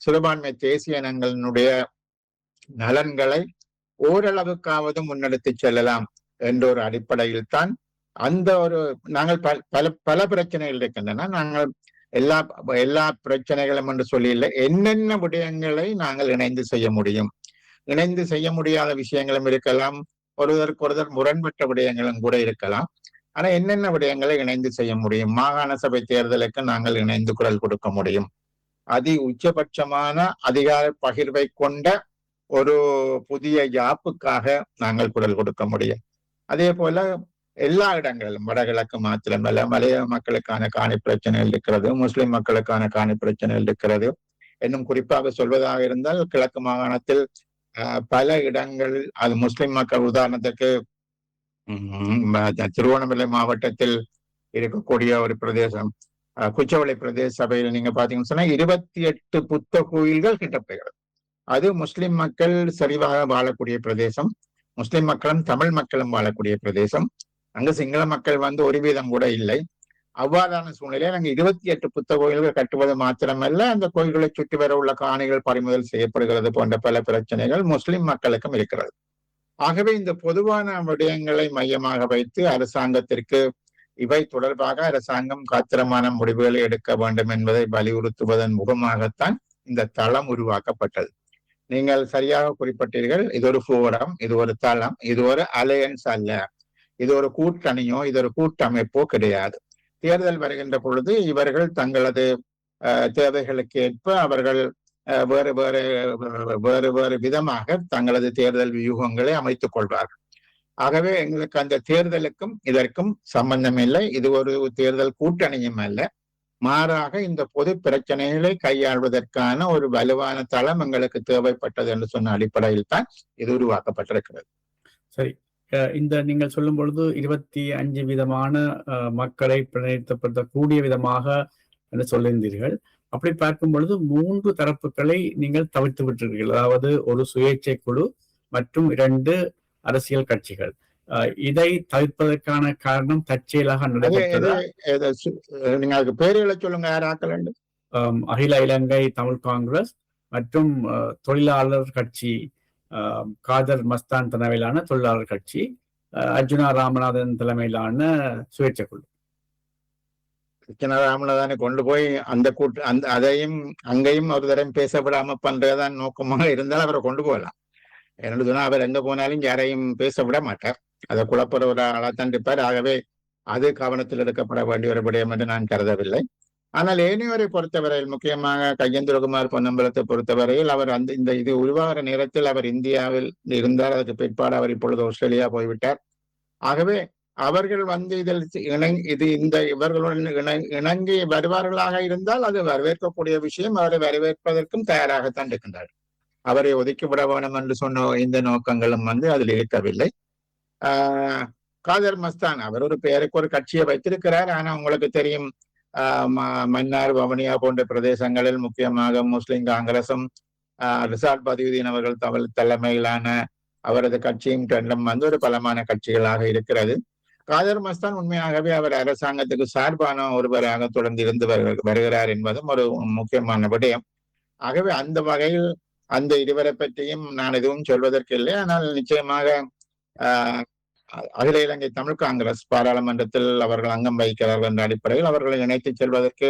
சிறுபான்மை தேசிய இனங்களினுடைய நலன்களை ஓரளவுக்காவது முன்னெடுத்து செல்லலாம் என்ற ஒரு அடிப்படையில் தான் அந்த ஒரு நாங்கள் பல பிரச்சனைகள் இருக்கின்றன. நாங்கள் எல்லா பிரச்சனைகளும் என்று சொல்லி இல்லை, என்னென்ன விடயங்களை நாங்கள் இணைந்து செய்ய முடியும், இணைந்து செய்ய முடியாத விஷயங்களும் இருக்கலாம், ஒருவருக்கொருவர் முரண்பட்ட விடயங்களும் கூட இருக்கலாம். ஆனா என்னென்ன விடயங்களை இணைந்து செய்ய முடியும்? மாகாண சபை தேர்தலுக்கு நாங்கள் இணைந்து குரல் கொடுக்க முடியும். உச்சபட்சமான அதிகார பகிர்வை கொண்ட ஒரு புதிய யாப்புக்காக நாங்கள் குரல் கொடுக்க முடியும். அதே போல எல்லா இடங்களிலும் வடகிழக்கு மாத்திரமல்ல, மலைய மக்களுக்கான காணி பிரச்சனைகள் இருக்கிறது, முஸ்லிம் மக்களுக்கான காணி பிரச்சனைகள் இருக்கிறது. இன்னும் குறிப்பாக சொல்வதாக இருந்தால் கிழக்கு மாகாணத்தில் பல இடங்கள் அது முஸ்லிம் மக்கள், உதாரணத்துக்கு திருவண்ணாமலை மாவட்டத்தில் இருக்கக்கூடிய ஒரு பிரதேசம் குச்சவளை பிரதேச சபையில் நீங்க பாத்தீங்கன்னு சொன்னா 28 புத்த கோயில்கள் கிட்டப்படுகிறது. அது முஸ்லிம் மக்கள் சரிவாக வாழக்கூடிய பிரதேசம், முஸ்லிம் மக்களும் தமிழ் மக்களும் வாழக்கூடிய பிரதேசம். அங்கு சிங்கள மக்கள் ஒரு வீதம் கூட இல்லை. அவ்வாறான சூழ்நிலையில் அங்கு 28 புத்த கோயில்கள் கட்டுவது மாத்திரமல்ல, அந்த கோயில்களை சுற்றி வர உள்ள காணிகள் பறிமுதல் செய்யப்படுகிறது போன்ற பல பிரச்சனைகள் முஸ்லிம் மக்களுக்கும் இருக்கிறது. ஆகவே இந்த பொதுவான விடயங்களை மையமாக வைத்து அரசாங்கத்திற்கு இவை தொடர்பாக அரசாங்கம் காத்திரமான முடிவுகளை எடுக்க வேண்டும் என்பதை வலியுறுத்துவதன் முகமாகத்தான் இந்த தளம் உருவாக்கப்பட்டது. நீங்கள் சரியாக குறிப்பிட்டீர்கள், இது ஒரு போரம், இது ஒரு தளம், இது ஒரு அலையன்ஸ் அல்ல, இது ஒரு கூட்டணியோ இது ஒரு கூட்டமைப்போ கிடையாது. தேர்தல் வருகின்ற பொழுது இவர்கள் தங்களது தேவைகளுக்கு ஏற்ப அவர்கள் வேறு வேறு வேறு வேறு விதமாக தங்களது தேர்தல் வியூகங்களை அமைத்துக் கொள்வார்கள். ஆகவே எங்களுக்கு அந்த தேர்தலுக்கும் இதற்கும் சம்பந்தம் இல்லை. இது ஒரு தேர்தல் கூட்டணியும் அல்ல, மாறாக இந்த பொது பிரச்சனைகளை கையாள்வதற்கான ஒரு வலுவான தளம் எங்களுக்கு தேவைப்பட்டது என்று சொன்ன அடிப்படையில் தான் இது உருவாக்கப்பட்டிருக்கிறது. சரி, இந்த நீங்கள் சொல்லும் பொழுது 25 விதமான மக்களை பிரதிநிதித்துவப்படுத்தக்கூடிய விதமாக என்று சொல்லியிருந்தீர்கள். அப்படி பார்க்கும் பொழுது 3 தரப்புகளை நீங்கள் தவிர்த்து விட்டீர்கள். அதாவது ஒரு சுயேட்சை குழு மற்றும் 2 அரசியல் கட்சிகள். இதை தவிர்ப்பதற்கான காரணம் தற்செயலாக நடைபெற்றது. நீங்க பேர்களை சொல்லுங்க, யாராக்கள்? அகில இலங்கை தமிழ் காங்கிரஸ் மற்றும் தொழிலாளர் கட்சி, காதர் மஸ்தான் தலைமையிலான தொழிலாளர் கட்சி, அர்ஜுனா ராமநாதன் தலைமையிலான சுயேட்சை குழு. அர்ஜுனா ராமநாதனை கொண்டு போய் அந்த அதையும் அங்கேயும் ஒரு தரம் பேசப்படாம பண்றதுதான் நோக்கமாக இருந்தால் அவரை கொண்டு போகலாம். என்னோட சொன்னா அவர் எங்க போனாலும் யாரையும் பேச விட மாட்டார், அதை குழப்பற ஒரு ஆளாத்தான் இருப்பார். ஆகவே அது கவனத்தில் எடுக்கப்பட வேண்டிய ஒரு விடயம் என்று நான் கருதவில்லை. ஆனால் ஏனையோரை பொறுத்தவரையில், முக்கியமாக கையேந்திரகுமார் பொன்னம்பலத்தை பொறுத்தவரையில், அவர் இந்த இது உருவாகிற நேரத்தில் அவர் இந்தியாவில் இருந்தார். அதுக்கு பிற்பாடு அவர் இப்பொழுது ஆஸ்திரேலியா போய்விட்டார். ஆகவே அவர்கள் இவர்களுடன் இணங்கி வருவார்களாக இருந்தால் அது வரவேற்கக்கூடிய விஷயம். அவரை வரவேற்பதற்கும் தயாராகத்தான் இருக்கின்றார். அவரை ஒதுக்கிவிட வேண்டும் என்று சொன்ன இந்த நோக்கங்களும் அதில் இருக்கவில்லை. காதர் மஸ்தான் அவர் ஒரு பெயருக்கு ஒரு கட்சியை வைத்திருக்கிறார். ஆனா உங்களுக்கு தெரியும், மன்னார் வவுனியா போன்ற பிரதேசங்களில் முக்கியமாக முஸ்லிம் காங்கிரசும் ரிசார்ட் பதியுதீன் அவர்கள் தலைமையிலான அவரது கட்சியும் ரெண்டும் ஒரு பலமான கட்சிகளாக இருக்கிறது. காதர் மஸ்தான் உண்மையாகவே அவர் அரசாங்கத்துக்கு சார்பான ஒருவராக தொடர்ந்து இருந்து வருகிறார் என்பதும் ஒரு முக்கியமான விடயம். ஆகவே அந்த வகையில் அந்த இருவரை பற்றியும் நான் எதுவும் சொல்வதற்கு இல்லை. ஆனால் நிச்சயமாக அகில இலங்கை தமிழ் காங்கிரஸ் பாராளுமன்றத்தில் அவர்கள் அங்கம் வகிக்கிறார்கள் என்ற அடிப்படையில் அவர்களை இணைத்து செல்வதற்கு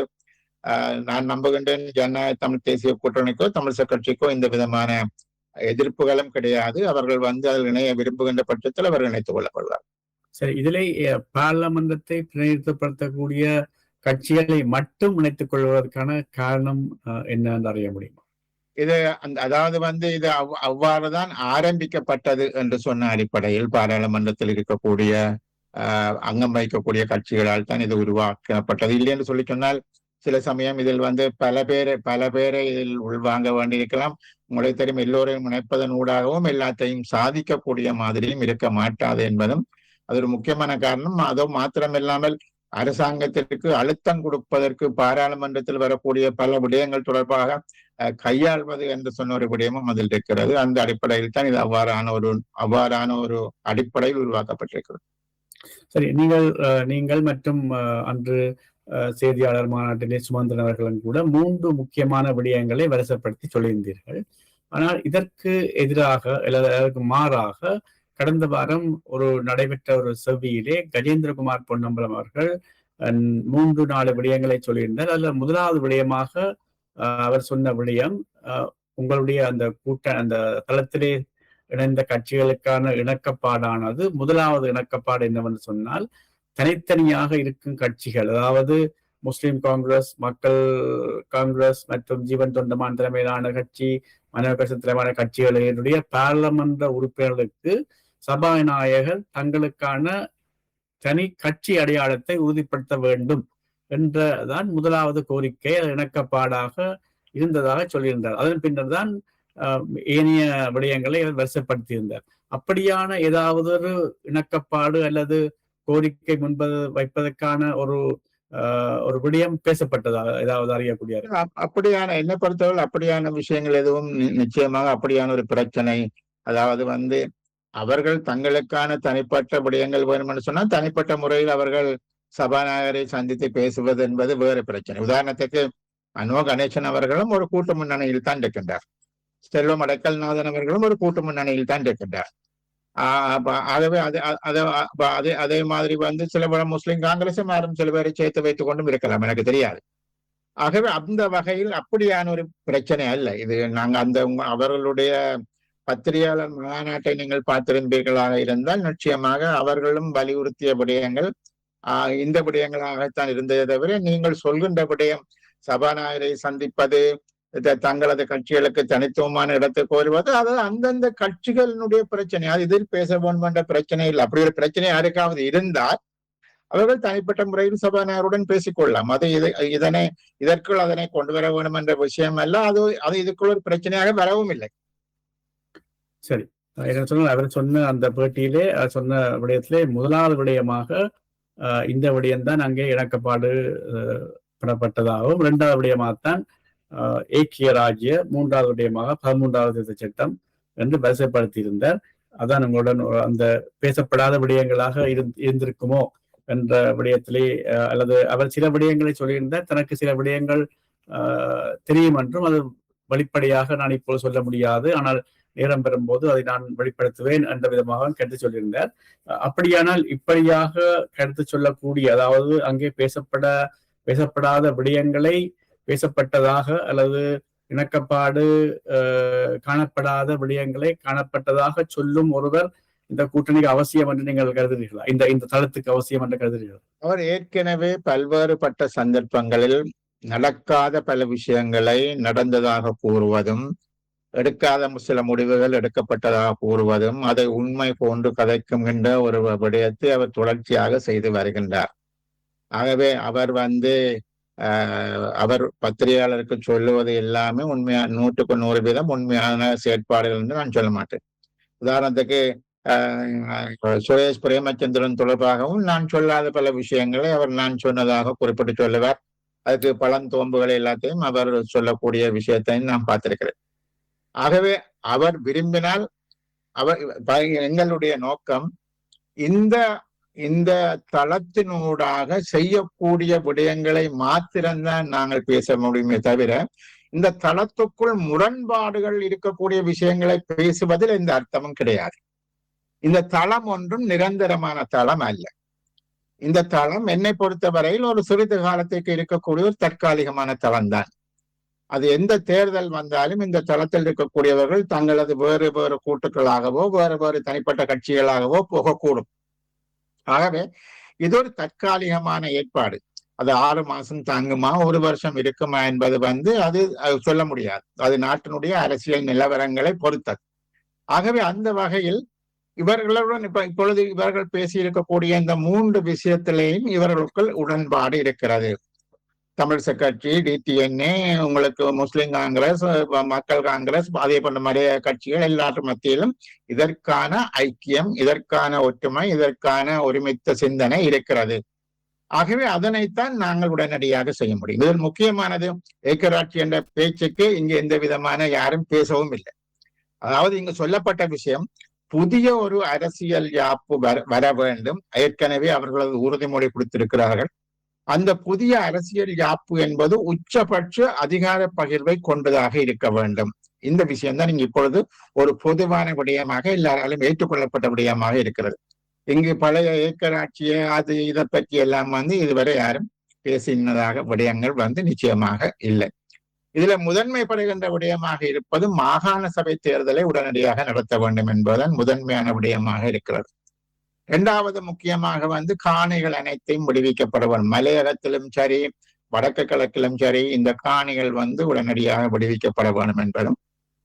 நான் நம்புகின்றேன். ஜனநாயக தமிழ் தேசிய கூட்டணிக்கோ தமிழ் கட்சிக்கோ இந்த விதமான எதிர்ப்புகளும் கிடையாது. அவர்கள் அதில் இணைய விரும்புகின்ற பட்சத்தில் அவர்கள் இணைத்துக் கொள்ளப்படுவார். சரி, இதிலே பாராளுமன்றத்தை பிரதிநிதித்துவப்படுத்தக்கூடிய கட்சிகளை மட்டும் இணைத்துக் கொள்வதற்கான காரணம் என்ன என்று அறிய முடியுமா? இது அதாவது இது அவ்வாறுதான் ஆரம்பிக்கப்பட்டது என்று சொன்ன அடிப்படையில் பாராளுமன்றத்தில் இருக்கக்கூடிய அங்கம் வகிக்கக்கூடிய கட்சிகளால் தான் இது உருவாக்கப்பட்டது. இல்லை என்று சொல்லி சொன்னால் சில சமயம் இதில் பல பேரை இதில் உள்வாங்க வேண்டியிருக்கலாம். உங்களுக்கு தெரியும், எல்லோரையும் இணைப்பதன் ஊடாகவும் எல்லாத்தையும் சாதிக்கக்கூடிய மாதிரியும் இருக்க மாட்டாது என்பதும் அது ஒரு முக்கியமான காரணம். அதோ மாத்திரமில்லாமல் அரசாங்கத்திற்கு அழுத்தம் கொடுப்பதற்கு பாராளுமன்றத்தில் வரக்கூடிய பல விடயங்கள் தொடர்பாக கையாள்வது என்று சொன்ன ஒரு விடயமும் அதில் இருக்கிறது. அந்த அடிப்படையில் தான் இது அவ்வாறான ஒரு அடிப்படையில் உருவாக்கப்பட்டிருக்கிறது. சரி, நீங்கள் மற்றும் அன்று செய்தியாளர் மாநாட்டிலே சுமந்திரன் அவர்களும் கூட 3 முக்கியமான விடயங்களை வரிசைப்படுத்தி சொல்லியிருந்தீர்கள். ஆனால் இதற்கு எதிராக அல்லது அதற்கு மாறாக கடந்த வாரம் நடைபெற்ற ஒரு செவ்வியிலே கஜேந்திரகுமார் பொன்னம்பலம் அவர்கள் 3-4 விடயங்களை சொல்லியிருந்தார். அதுல முதலாவது விடயமாக அவர் சொன்ன விடயம், உங்களுடைய அந்த தளத்திலே இணைந்த கட்சிகளுக்கான இணக்கப்பாடானது முதலாவது இணக்கப்பாடு என்னவென்று சொன்னால், தனித்தனியாக இருக்கும் கட்சிகள், அதாவது முஸ்லிம் காங்கிரஸ், மக்கள் காங்கிரஸ் மற்றும் ஜீவன் தொண்டமான் தலைமையிலான கட்சி, மாணவர் கட்சி தலைமையிலான கட்சிகளுடைய பாராளுமன்ற உறுப்பினர்களுக்கு சபாநாயகர் தங்களுக்கான தனி கட்சி அடையாளத்தை உறுதிப்படுத்த வேண்டும் என்றதான் முதலாவது கோரிக்கை இணக்கப்பாடாக இருந்ததாக சொல்லியிருந்தார். அதன் பின்னர் தான் ஏனைய விடயங்களை வரிசைப்படுத்தியிருந்தார். அப்படியான ஏதாவது ஒரு இணக்கப்பாடு அல்லது கோரிக்கை வைப்பதற்கான ஒரு விடயம் பேசப்பட்டதாக ஏதாவது அறியக்கூடிய? அப்படியான என்னை பொறுத்தவரை அப்படியான விஷயங்கள் எதுவும் நிச்சயமாக அப்படியான ஒரு பிரச்சனை, அதாவது அவர்கள் தங்களுக்கான தனிப்பட்ட விடயங்கள் வேணும் என்று சொன்னால் தனிப்பட்ட முறையில் அவர்கள் சபாநாயகரை சந்தித்து பேசுவது என்பது வேறு பிரச்சனை. உதாரணத்துக்கு அனோ கணேசன் அவர்களும் ஒரு கூட்டு முன்னணியில் தான் இருக்கின்றார். செல்வம் அடைக்கல்நாதன் அவர்களும் ஒரு கூட்டு முன்னணியில் தான் இருக்கின்றார். ஆகவே அதே மாதிரி சில முஸ்லிம் காங்கிரசும் யாரும் சில பேரை சேர்த்து வைத்துக் கொண்டும் இருக்கலாம், எனக்கு தெரியாது. ஆகவே அந்த வகையில் அப்படியான ஒரு பிரச்சனை அல்ல இது. நாங்க அவர்களுடைய பத்திரிகையாளர் மாநாட்டை நீங்கள் பார்த்திருப்பீர்களாக இருந்தால் நிச்சயமாக அவர்களும் வலியுறுத்திய விடயங்கள் இந்த விடயங்களாகத்தான் இருந்ததை தவிர, நீங்கள் சொல்கின்ற விடயம் சபாநாயகரை சந்திப்பது, தங்களது கட்சிகளுக்கு தனித்துவமான இடத்தை கோருவது, அதாவது அந்தந்த கட்சிகளினுடைய பிரச்சனை, அது இதில் பேச வேண்டும் என்ற பிரச்சனை இல்லை. அப்படி ஒரு பிரச்சனை யாருக்காவது இருந்தால் அவர்கள் தனிப்பட்ட முறையில் சபாநாயகருடன் பேசிக்கொள்ளலாம். இதற்குள் அதனை கொண்டு வர வேண்டும் என்ற விஷயம் அல்ல. அது இதுக்குள் ஒரு பிரச்சனையாக வரவும் இல்லை. சரி, அவர் சொன்ன அந்த பேட்டியிலே சொன்ன விடயத்திலே முதலாவது விடயமாக இந்த விடயம்தான் அங்கே இணக்கப்பாடு பெறப்பட்டதாகவும், 2வது விடயமாகத்தான் ஏக்கிய ராஜ்ய, 3வது விடயமாக 13வது திருத்த சட்டம் என்று வரிசைப்படுத்தியிருந்தார். அதான் உங்களுடன் அந்த பேசப்படாத விடயங்களாக இருந்திருக்குமோ என்ற விடயத்திலே, அல்லது அவர் சில விடயங்களை சொல்லியிருந்தார், தனக்கு சில விடயங்கள் தெரியும் என்றும் அது வெளிப்படையாக நான் இப்போது சொல்ல முடியாது, ஆனால் நேரம் பெறும்போது அதை நான் வெளிப்படுத்துவேன் என்ற விதமாக கருத்து சொல்லியிருந்தார். அப்படியானால் இப்படியாக கருத்து சொல்லக்கூடிய, அதாவது அங்கே பேசப்படாத விடயங்களை பேசப்பட்டதாக அல்லது இணக்கப்பாடு காணப்படாத விடயங்களை காணப்பட்டதாக சொல்லும் ஒருவர் இந்த கூட்டணிக்கு அவசியம் என்று நீங்கள் கருதுகிறீர்களா? இந்த தளத்துக்கு அவசியம் என்று கருதுகிறீர்களா? அவர் ஏற்கனவே பல்வேறுபட்ட சந்தர்ப்பங்களில் நடக்காத பல விஷயங்களை நடந்ததாக கூறுவதும், எடுக்காத சில முடிவுகள் எடுக்கப்பட்டதாக கூறுவதும், அதை உண்மை போன்று கதைக்குகின்ற ஒரு விடயத்தை அவர் தொடர்ச்சியாக செய்து வருகின்றார். ஆகவே அவர் பத்திரிகையாளருக்கு சொல்லுவது எல்லாமே உண்மையான 100% உண்மையான செயற்பாடுகள் என்று நான் சொல்ல மாட்டேன். உதாரணத்துக்கு சுரேஷ் பிரேமச்சந்திரன் தொடர்பாகவும் நான் சொல்லாத பல விஷயங்களை நான் சொன்னதாக குறிப்பிட்டு சொல்லுவார். அதுக்கு பழந்தோம்புகளை எல்லாத்தையும் அவர் சொல்லக்கூடிய விஷயத்தையும் நான் பார்த்திருக்கிறேன். ஆகவே அவர் விரும்பினால் எங்களுடைய நோக்கம் இந்த தளத்தினூடாக செய்யக்கூடிய விடயங்களை மாத்திரம்தான் நாங்கள் பேச முடியுமே தவிர, இந்த தளத்துக்குள் முரண்பாடுகள் இருக்கக்கூடிய விஷயங்களை பேசுவதில் எந்த அர்த்தமும் கிடையாது. இந்த தளம் ஒன்றும் நிரந்தரமான தளம் அல்ல. இந்த தளம் என்னை பொறுத்தவரையில் ஒரு சிறிது காலத்துக்கு இருக்கக்கூடிய ஒரு தற்காலிகமான தளம்தான். அது எந்த தேர்தல் வந்தாலும் இந்த தளத்தில் இருக்கக்கூடியவர்கள் தங்களது வேறு வேறு கூட்டுக்களாகவோ வேறு தனிப்பட்ட கட்சிகளாகவோ போகக்கூடும். ஆகவே இது ஒரு தற்காலிகமான ஏற்பாடு. அது 6 மாசம் தாங்குமா, 1 வருஷம் இருக்குமா என்பது அது சொல்ல முடியாது. அது நாட்டினுடைய அரசியல் நிலவரங்களை பொறுத்தது. ஆகவே அந்த வகையில் இவர்களுடன் இப்பொழுது இவர்கள் பேசியிருக்கக்கூடிய இந்த 3 விஷயத்திலேயும் இவர்களுக்குள் உடன்பாடு இருக்கிறது. தமிழிசை கட்சி, டிடிஎன்ஏ, உங்களுக்கு முஸ்லிம் காங்கிரஸ், மக்கள் காங்கிரஸ், அதே போன்ற நிறைய கட்சிகள் எல்லாற்றும் மத்தியிலும் இதற்கான ஐக்கியம், இதற்கான ஒற்றுமை, இதற்கான ஒருமித்த சிந்தனை இருக்கிறது. ஆகவே அதனைத்தான் நாங்கள் உடனடியாக செய்ய முடியும். இதில் முக்கியமானது ஏக்கராட்சி என்ற பேச்சுக்கு இங்கு எந்த விதமான யாரும் பேசவும் இல்லை. அதாவது இங்கு சொல்லப்பட்ட விஷயம், புதிய ஒரு அரசியல் யாப்பு வர வேண்டும். ஏற்கனவே அவர்களது உறுதிமொழி கொடுத்திருக்கிறார்கள். அந்த புதிய அரசியல் யாப்பு என்பது உச்சபட்ச அதிகார பகிர்வை கொண்டதாக இருக்க வேண்டும். இந்த விஷயம்தான் இங்கு இப்பொழுது ஒரு பொதுவான விடயமாக எல்லாராலும் ஏற்றுக்கொள்ளப்பட்ட விடயமாக இருக்கிறது. இங்கு பழைய ஏக்கராட்சியை அது இதை பற்றி எல்லாம் இதுவரை யாரும் பேசினதாக விடயங்கள் நிச்சயமாக இல்லை. இதுல முதன்மைப்படுகின்ற விடயமாக இருப்பது மாகாண சபை தேர்தலை உடனடியாக நடத்த வேண்டும் என்பதுதான் முதன்மையான விடயமாக இருக்கிறது. இரண்டாவது முக்கியமாக காணிகள் அனைத்தையும் விடுவிக்கப்பட வேண்டும். மலையகத்திலும் சரி, வடக்கு கிழக்கிலும் சரி, இந்த காணிகள் உடனடியாக விடுவிக்கப்பட வேண்டும் என்பதும்,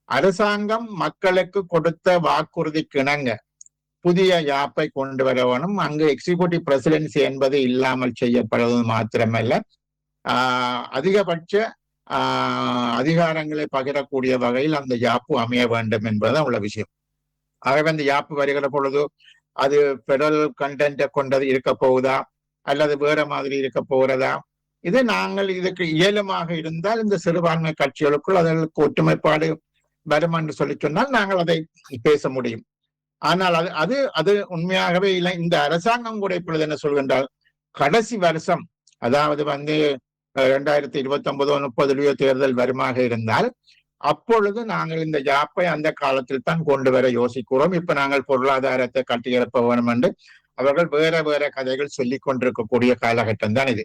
அரசாங்கம் மக்களுக்கு கொடுத்த வாக்குறுதிக்கு இணங்க புதிய யாப்பை கொண்டு வர வேணும். அங்கு எக்ஸிகியூட்டிவ் பிரசிடென்சி என்பது இல்லாமல் செய்யப்படுவது மாத்திரமல்ல, அதிகபட்ச அதிகாரங்களை பகிரக்கூடிய வகையில் அந்த யாப்பு அமைய வேண்டும் என்பதுதான் உள்ள விஷயம். ஆகவே அந்த யாப்பு வருகிற பொழுது அது பெடரல் கண்டென்ட்டை கொண்டது இருக்க போகுதா அல்லது வேற மாதிரி இருக்க போகிறதா, இது நாங்கள் இதுக்கு இயலுமாக இருந்தால் இந்த சிறுபான்மை கட்சிகளுக்குள் அதற்கு ஒற்றுமைப்பாடு வரும் என்று சொல்லி சொன்னால் நாங்கள் அதை பேச முடியும். ஆனால் அது அது உண்மையாகவே இல்லை. இந்த அரசாங்கம் கூட இப்பொழுது என்ன சொல்கின்றால், கடைசி வருஷம் அதாவது 2029-30 தேர்தல் வருமாக இருந்தால் அப்பொழுது நாங்கள் இந்த யாப்பை அந்த காலத்தில் தான் கொண்டு வர யோசிக்கிறோம். இப்ப நாங்கள் பொருளாதாரத்தை கட்டியெழுப்ப வேணும் என்று அவர்கள் வேற வேற கதைகள் சொல்லிக் கொண்டிருக்கக்கூடிய காலகட்டம் தான் இது.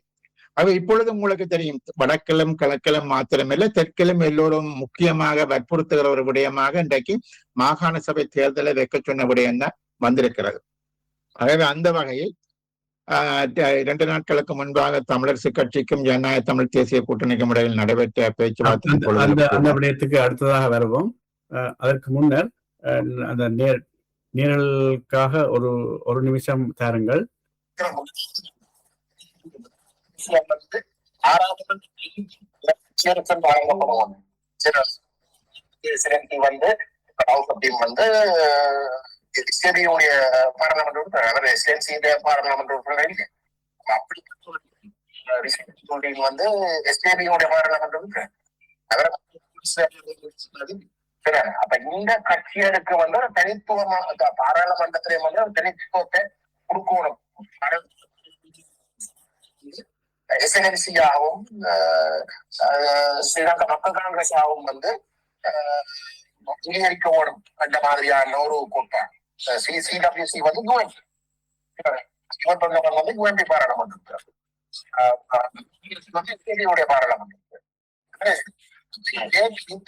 அது இப்பொழுது உங்களுக்கு தெரியும், வடக்கிலும் கிழக்கிலும் மாத்திரமில்லை, தெற்கிலும் எல்லோரும் முக்கியமாக வற்புறுத்துகிற ஒரு விடயமாக இன்றைக்கு மாகாண சபை தேர்தலை வைக்க சொன்ன விடயம் தான் வந்திருக்கிறது. ஆகவே அந்த வகையில் 2 நாட்களுக்கு முன்பாக தமிழரசு கட்சிக்கும் ஜனநாயக தமிழ் தேசிய கூட்டணிக்கும் இடையில் நடைபெற்ற பேச்சுவார்த்தை அந்த விடயத்துக்கு அடுத்ததாக வருவோம். அதற்கு முன்னர் அந்த நேரலுக்காக ஒரு நிமிஷம் தாருங்கள். எஸ்ஏபியுடைய பாராளுமன்ற உறுப்பினர், அவர் எஸ்என்சியுடைய பாராளுமன்ற உறுப்பினர் இல்லை. அப்படி எஸ்ஏபியுடைய பாராளுமன்ற உறுப்பினர் அவரை அப்ப இந்த கட்சிகளுக்கு ஒரு தனித்துவமாக பாராளுமன்றத்திலே ஒரு தனித்துவத்தை கொடுக்கணும். எஸ்என்சியாகவும் ஸ்ரீலங்கா மக்கள் காங்கிரஸாகவும் அங்கீகரிக்க ஓடும் அந்த மாதிரியான ஒரு கூட்டம். சிடபிள்யூசி யூஎன்பி பாராளுமன்றம், பாராளுமன்றம்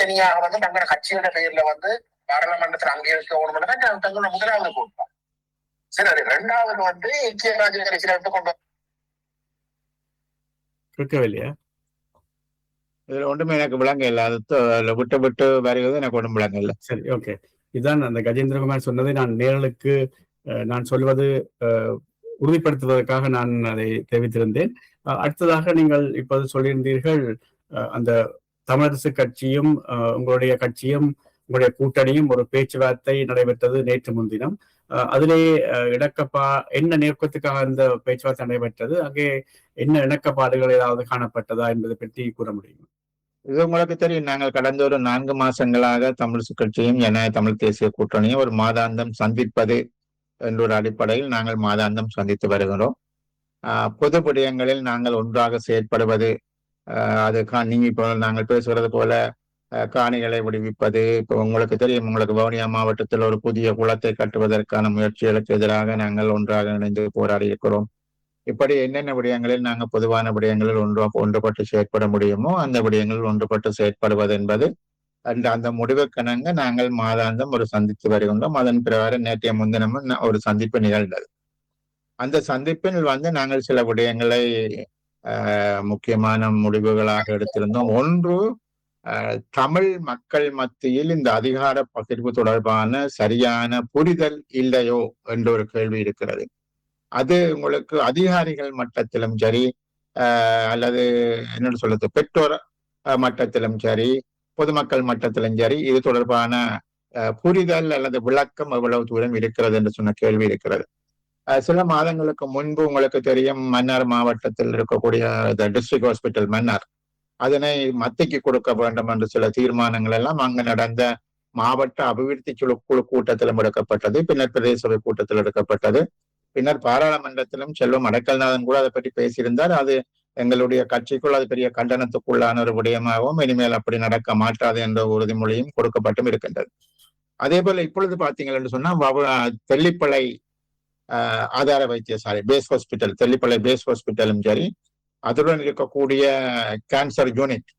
தனியாக தங்களோட கட்சியோட பெயர்ல பாராளுமன்றத்தில் அங்கீகரிக்க ஓடும் தங்களோட முதலாவது கூட்டம். சரி, இரண்டாவது ஐக்கிய ராஜ்ய கட்சியில கொண்டு கேட்கவில்லையா? இதுல ஒன்றுமே எனக்கு விளங்க இல்லை. அது விட்டு வருகிறது எனக்கு ஒன்றும் விளங்க இல்லை. சரி, ஓகே. இதுதான் அந்த கஜேந்திரகுமார் சொன்னதை நான் நேரலுக்கு நான் சொல்வது உறுதிப்படுத்துவதற்காக நான் அதை தெரிவித்திருந்தேன். அடுத்ததாக நீங்கள் இப்போது சொல்லியிருந்தீர்கள், அந்த தமிழரசு கட்சியும் உங்களுடைய கட்சியும் உங்களுடைய கூட்டணியும் ஒரு பேச்சுவார்த்தை நடைபெற்றது நேற்று முன்தினம். அதிலே என்ன நோக்கத்துக்காக அந்த பேச்சுவார்த்தை நடைபெற்றது? அங்கே என்ன இணக்கப்பாடுகள் ஏதாவது காணப்பட்டதா என்பதை பற்றி கூற முடியும்? இது உங்களுக்கு தெரியும், நாங்கள் கடந்த ஒரு 4 மாசங்களாக தமிழரசு கட்சியும் ஜனநாயக தமிழ் தேசிய கூட்டணியும் ஒரு மாதாந்தம் சந்திப்பது என்ற ஒரு அடிப்படையில் நாங்கள் மாதாந்தம் சந்தித்து வருகிறோம். பொது விடயங்களில் நாங்கள் ஒன்றாக செயற்படுவது, அது நீங்க இப்போ நாங்கள் பேசுகிறது போல காணிகளை விடுவிப்பது. இப்போ உங்களுக்கு தெரியும், உங்களுக்கு வவுனியா மாவட்டத்தில் ஒரு புதிய குளத்தை கட்டுவதற்கான முயற்சிகளுக்கு எதிராக நாங்கள் ஒன்றாக இணைந்து போராடி இருக்கிறோம். இப்படி என்னென்ன விடயங்களில் நாங்கள் பொதுவான விடயங்களில் ஒன்றுபட்டு செயற்பட முடியுமோ அந்த விடயங்களில் ஒன்றுபட்டு செயற்படுவது என்பது அந்த முடிவுக்கிணங்க நாங்கள் மாதாந்தம் ஒரு சந்தித்து வருகின்றோம். அதன் பிரகாரம் நேற்றைய முன்தினமும் ஒரு சந்திப்பு நிகழ்ந்தது. அந்த சந்திப்பில் நாங்கள் சில விடயங்களை முக்கியமான முடிவுகளாக எடுத்திருந்தோம். ஒன்று, தமிழ் மக்கள் மத்தியில் இந்த அதிகார பகிர்வு தொடர்பான சரியான புரிதல் இல்லையோ என்ற ஒரு கேள்வி இருக்கிறது. அது உங்களுக்கு அதிகாரிகள் மட்டத்திலும் சரி, அல்லது என்னன்னு சொல்றது பெற்றோர் மட்டத்திலும் சரி, பொதுமக்கள் மட்டத்திலும் சரி, இது தொடர்பான புரிதல் அல்லது விளக்கம் எவ்வளவு தூரம் இருக்கிறது என்று சொன்ன கேள்வி இருக்கிறது. சில மாதங்களுக்கு முன்பு உங்களுக்கு தெரியும், மன்னார் மாவட்டத்தில் இருக்கக்கூடிய டிஸ்ட்ரிக்ட் ஹாஸ்பிட்டல் மன்னார், அதனை மத்திக்கு கொடுக்க வேண்டும் என்று சில தீர்மானங்கள் எல்லாம் அங்கு நடந்த மாவட்ட அபிவிருத்தி குழு கூட்டத்திலும் எடுக்கப்பட்டது, பின்னர் பிரதேச சபை கூட்டத்தில் எடுக்கப்பட்டது, பின்னர் பாராளுமன்றத்திலும் செல்வம் அடக்கல்நாதன் கூட அதை பற்றி பேசியிருந்தார். அது எங்களுடைய கட்சிக்குள் அது பெரிய கண்டனத்துக்குள்ளான ஒரு விடயமாகவும் இனிமேல் அப்படி நடக்க மாட்டாது என்ற உறுதிமொழியும் கொடுக்கப்பட்டும் இருக்கின்றது. அதே போல இப்பொழுது பார்த்தீங்கள் என்று சொன்னா தெல்லிப்பளை ஆதார வைத்தியசாலை பேஸ் ஹாஸ்பிட்டல், தெல்லிப்பளை பேஸ் ஹாஸ்பிட்டலும் சரி, அதுடன் இருக்கக்கூடிய கேன்சர் யூனிட்,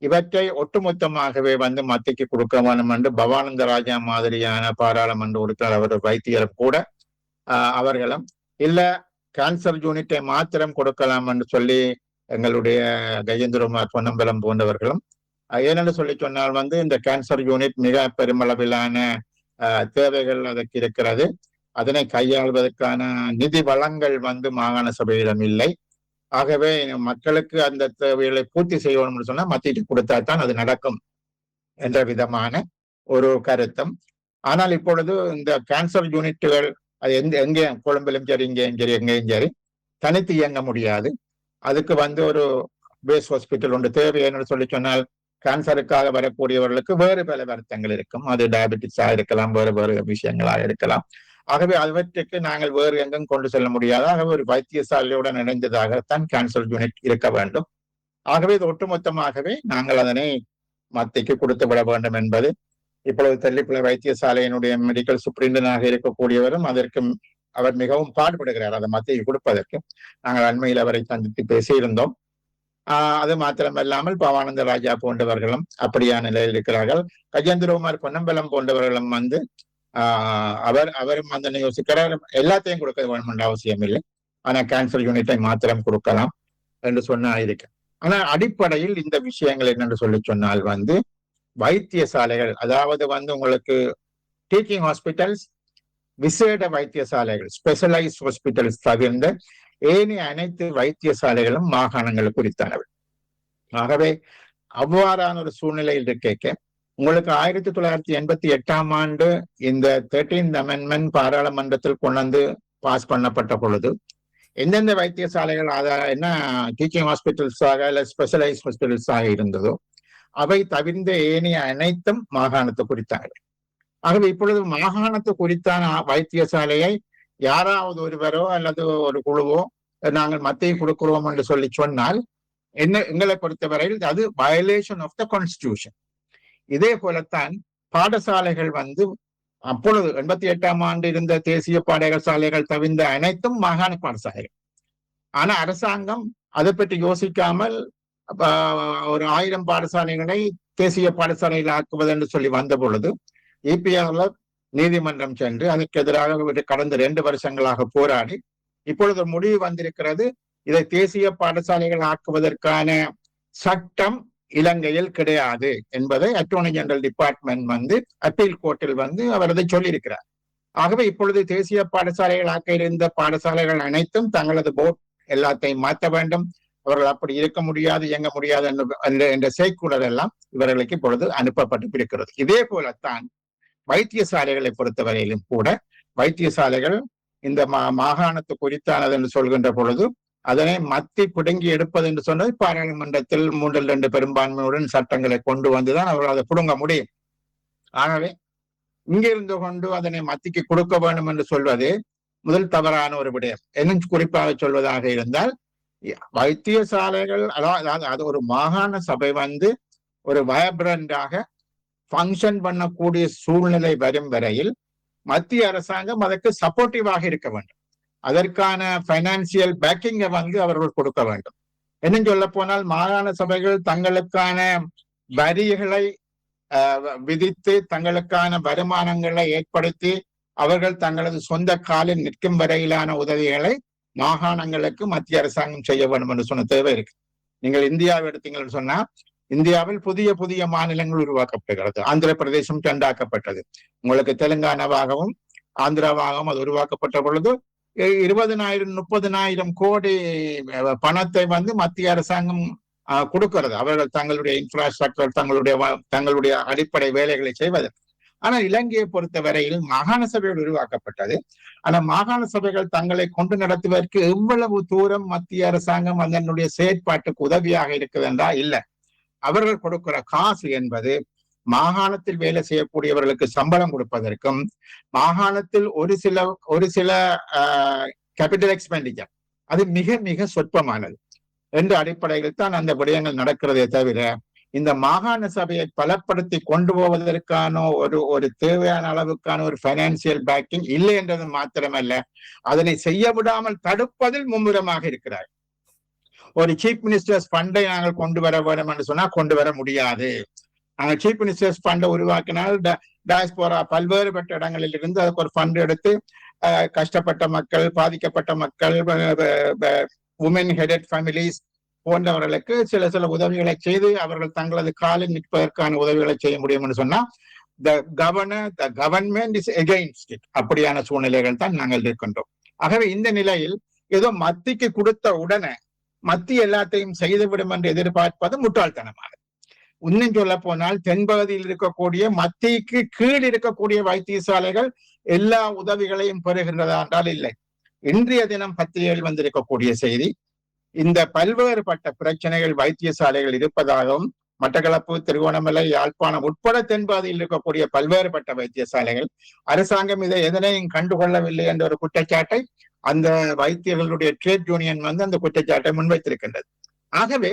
இவற்றை ஒட்டுமொத்தமாகவே மத்திக்கு கொடுக்க வேண்டும் என்று பவானந்த ராஜா மாதிரியான பாராளுமன்ற உறுப்பினர் அவர் வைத்தியர் கூட அவர்களும் இல்ல கேன்சர் யூனிட்டை மாத்திரம் கொடுக்கலாம் என்று சொல்லி எங்களுடைய கஜேந்திரகுமார் பொன்னம்பலம் போன்றவர்களும், ஏனென்று சொல்லி சொன்னால் இந்த கேன்சர் யூனிட் மிக பெருமளவிலான தேவைகள் அதற்கு இருக்கிறது. அதனை கையாள்வதற்கான நிதி வளங்கள் மாகாண சபையிடம் இல்லை. ஆகவே மக்களுக்கு அந்த தேவைகளை பூர்த்தி செய்யணும்னு சொன்னா மத்திட்டு கொடுத்தா தான் அது நடக்கும் என்ற விதமான ஒரு கருத்தும். ஆனால் இப்பொழுது இந்த கேன்சர் யூனிட்டுகள் அது எங்கே கொழும்பிலும் சரி, இங்கேயும் சரி, எங்கேயும் சரி தனித்து இயங்க முடியாது. அதுக்கு ஒரு பேஸ் ஹாஸ்பிட்டல் ஒன்று தேவை. என்று சொல்லி சொன்னால் கேன்சருக்காக வரக்கூடியவர்களுக்கு வேறு பல வருத்தங்கள் இருக்கும். அது டயபெட்டிஸா இருக்கலாம், வேறு வேறு விஷயங்களாக இருக்கலாம். ஆகவே அவற்றுக்கு நாங்கள் வேறு எங்கும் கொண்டு செல்ல முடியாது. ஆகவே ஒரு வைத்தியசாலையுடன் இணைந்ததாகத்தான் கேன்சர் யூனிட் இருக்க வேண்டும். ஆகவே இது ஒட்டுமொத்தமாகவே நாங்கள் அதனை மத்திக்கு கொடுத்து விட வேண்டும் என்பது இப்பொழுது தெல்லிப்பளை வைத்தியசாலையினுடைய மெடிக்கல் சூப்பரிண்டனாக இருக்கக்கூடியவரும் அதற்கு அவர் மிகவும் பாடுபடுகிறார், அதை மத்திக்கு கொடுப்பதற்கு. நாங்கள் அண்மையில் அவரை சந்தித்து பேசியிருந்தோம். அது மாத்திரமல்லாமல் பவானந்த ராஜா போன்றவர்களும் அப்படியான நிலையில் இருக்கிறார்கள். கஜேந்திரகுமார் பொன்னம்பலம் போன்றவர்களும் அவரும் யோசிக்கிறார், எல்லாத்தையும் கொடுக்க வேண்டும் என்ற அவசியம் இல்லை, ஆனா கேன்சர் யூனிட்டை மாத்திரம் கொடுக்கலாம் என்று சொன்ன இருக்கு. ஆனா அடிப்படையில் இந்த விஷயங்கள் என்னென்று சொல்லி சொன்னால் வைத்தியசாலைகள், அதாவது உங்களுக்கு டீச்சிங் ஹாஸ்பிட்டல்ஸ், விசேட வைத்தியசாலைகள், ஸ்பெஷலைஸ் ஹாஸ்பிட்டல்ஸ் தவிர்ந்த ஏனைய அனைத்து வைத்தியசாலைகளும் மாகாணங்கள் குறித்தானவை. ஆகவே அவ்வாறான ஒரு சூழ்நிலையில் இருக்க உங்களுக்கு 1988 இந்த 13th அமெண்ட்மெண்ட் பாராளுமன்றத்தில் கொண்டு பாஸ் பண்ணப்பட்ட பொழுது எந்தெந்த வைத்தியசாலைகள் என்ன டீச்சிங் ஹாஸ்பிட்டல்ஸாக இல்ல ஸ்பெஷலைஸ் ஹாஸ்பிட்டல்ஸாக இருந்ததோ அவை தவிர்ந்த ஏனைய அனைத்தும் மாகாணத்தை குறித்தார்கள். ஆகவே இப்பொழுது மாகாணத்து குறித்தான வைத்தியசாலையை யாராவது ஒருவரோ அல்லது ஒரு குழுவோ நாங்கள் மத்திய கொடுக்கிறோம் என்று சொல்லி சொன்னால் எங்களை பொறுத்தவரையில் அது வயலேஷன் ஆஃப் த கான்ஸ்டிடியூஷன். இதே போலத்தான் பாடசாலைகள் அப்பொழுது 88 இருந்த தேசிய பாடசாலைகள் தவிர்ந்த அனைத்தும் மாகாண பாடசாலைகள். ஆனா அரசாங்கம் அதை பற்றி யோசிக்காமல் ஒரு 1000 பாடசாலைகளை தேசிய பாடசாலையில் ஆக்குவது என்று சொல்லி வந்த பொழுது EPRல நீதிமன்றம் சென்று அதற்கு எதிராக கடந்த 2 வருஷங்களாக போராடி இப்பொழுது முடிவு வந்திருக்கிறது. இதை தேசிய பாடசாலைகள் ஆக்குவதற்கான சட்டம் இலங்கையில் கிடையாது என்பதை அட்டர்னி ஜெனரல் டிபார்ட்மெண்ட் அப்பீல் கோர்ட்டில் அவர் அதை சொல்லியிருக்கிறார். ஆகவே இப்பொழுது தேசிய பாடசாலைகள் ஆக்க இருந்த பாடசாலைகள் அனைத்தும் தங்களது போர்ட் எல்லாத்தையும் மாற்ற வேண்டும், அவர்கள் அப்படி இருக்க முடியாது, இயங்க முடியாது என்ற செய்குழல் எல்லாம் இவர்களுக்கு இப்பொழுது அனுப்பப்பட்டு இருக்கிறது. இதே போலத்தான் வைத்தியசாலைகளை பொறுத்தவரையிலும் கூட வைத்தியசாலைகள் இந்த மாகாணத்து குறித்தானது என்று சொல்கின்ற பொழுது அதனை மத்தி பிடுங்கி எடுப்பது என்று சொன்னது பாராளுமன்றத்தில் 3/2 பெரும்பான்மையுடன் சட்டங்களை கொண்டு வந்துதான் அவர்கள் அதை பிடுங்க முடியும். ஆகவே இங்கிருந்து கொண்டு அதனை மத்திக்கு கொடுக்க வேண்டும் என்று சொல்வது முதல் தவறான ஒரு விடயம். இன்னும் குறிப்பாக சொல்வதாக இருந்தால் வைத்தியசாலைகள் அதாவது அது ஒரு மாகாண சபை ஒரு வைப்ரண்டாக ஃபங்க்ஷன் பண்ணக்கூடிய சூழ்நிலை வரும் வரையில் மத்திய அரசாங்கம் அதற்கு சப்போர்ட்டிவாக இருக்க வேண்டும். அதற்கான பைனான்சியல் பேக்கிங்கை அவர்கள் கொடுக்க வேண்டும். இன்னும் சொல்ல போனால் மாகாண சபைகள் தங்களுக்கான வரிகளை விதித்து தங்களுக்கான வருமானங்களை ஏற்படுத்தி அவர்கள் தங்களது சொந்த காலில் நிற்கும் வரையிலான உதவிகளை மாகாணங்களுக்கு மத்திய அரசாங்கம் செய்ய வேண்டும் என்று சொன்ன தேவை இருக்கு. நீங்கள் இந்தியாவை எடுத்தீங்கன்னு சொன்னா இந்தியாவில் புதிய புதிய மாநிலங்கள் உருவாக்கப்படுகிறது. ஆந்திர பிரதேசம் 2 ஆக்கப்பட்டது. உங்களுக்கு தெலுங்கானாவாகவும் ஆந்திராவாகவும் அது உருவாக்கப்பட்ட பொழுது 20,000 30,000 கோடி பணத்தை வந்து மத்திய அரசாங்கம் கொடுக்கிறது அவர்கள் தங்களுடைய இன்ஃப்ராஸ்ட்ரக்சர் தங்களுடைய அடிப்படை வேலைகளை செய்வதற்கு. ஆனால் இலங்கையை பொறுத்த வரையில் மாகாண சபைகள் உருவாக்கப்பட்டது. ஆனால் மாகாண சபைகள் தங்களை கொண்டு நடத்துவதற்கு எவ்வளவு தூரம் மத்திய அரசாங்கம் அதனுடைய செயற்பாட்டுக்கு உதவியாக இருக்குது என்றால் இல்லை. அவர்கள் கொடுக்கிற காசு என்பது மாகாணத்தில் வேலை செய்யக்கூடியவர்களுக்கு சம்பளம் கொடுப்பதற்கும் மாகாணத்தில் ஒரு சில கேபிட்டல் எக்ஸ்பெண்டிச்சர் அது மிக மிக சொற்பமானது என்ற அடிப்படையில் தான் அந்த விடயங்கள் நடக்கிறதே தவிர இந்த மாகாண சபையை பலப்படுத்தி கொண்டு போவதற்கான ஒரு தேவையான அளவுக்கான ஒரு பைனான்சியல் பேக்கிங் இல்லை என்றது மாத்திரமல்ல, அதனை செய்ய விடாமல் தடுப்பதில் மும்முரமாக இருக்கிறார். ஒரு சீஃப் மினிஸ்டர்ஸ் ஃபண்டை நாங்கள் கொண்டு வர வேண்டும் என்று சொன்னா கொண்டு வர முடியாது. நாங்கள் சீஃப் மினிஸ்டர்ஸ் ஃபண்டை உருவாக்கினால் டயஸ்போரா பல்வேறுபட்ட இடங்களில் இருந்து அதுக்கு ஒரு ஃபண்ட் எடுத்து கஷ்டப்பட்ட மக்கள், பாதிக்கப்பட்ட மக்கள், உமன் ஹெடட் ஃபேமிலிஸ் போன்றவர்களுக்கு சில உதவிகளை செய்து அவர்கள் தங்களது காலில் நிற்பதற்கான உதவிகளை செய்ய முடியும் என்று சொன்னா the government is against it. அப்படியான சூழ்நிலைகள் தான் நாங்கள் இருக்கின்றோம். ஆகவே இந்த நிலையில் ஏதோ மத்திக்கு கொடுத்த உடனே மத்தி எல்லாத்தையும் செய்துவிடும் என்று எதிர்பார்ப்பது முட்டாள்தனமானது. இன்னும் சொல்ல போனால் தென்பகுதியில் இருக்கக்கூடிய மத்திக்கு கீழ் இருக்கக்கூடிய வைத்தியசாலைகள் எல்லா உதவிகளையும் பெறுகின்றதா என்றால் இல்லை. இன்றைய தினம் பத்திரிகையில் வந்திருக்கக்கூடிய செய்தி, இந்த பல்வேறுபட்ட பிரச்சனைகள் வைத்தியசாலைகள் இருப்பதாகவும் மட்டக்களப்பு, திருகோணமலை, யாழ்ப்பாணம் உட்பட தென்பகுதியில் இருக்கக்கூடிய பல்வேறுபட்ட வைத்தியசாலைகள் அரசாங்கம் இதை எதனையும் கண்டுகொள்ளவில்லை என்ற ஒரு குற்றச்சாட்டை அந்த வைத்தியர்களுடைய ட்ரேட் யூனியன் வந்து அந்த குற்றச்சாட்டை முன்வைத்திருக்கின்றது. ஆகவே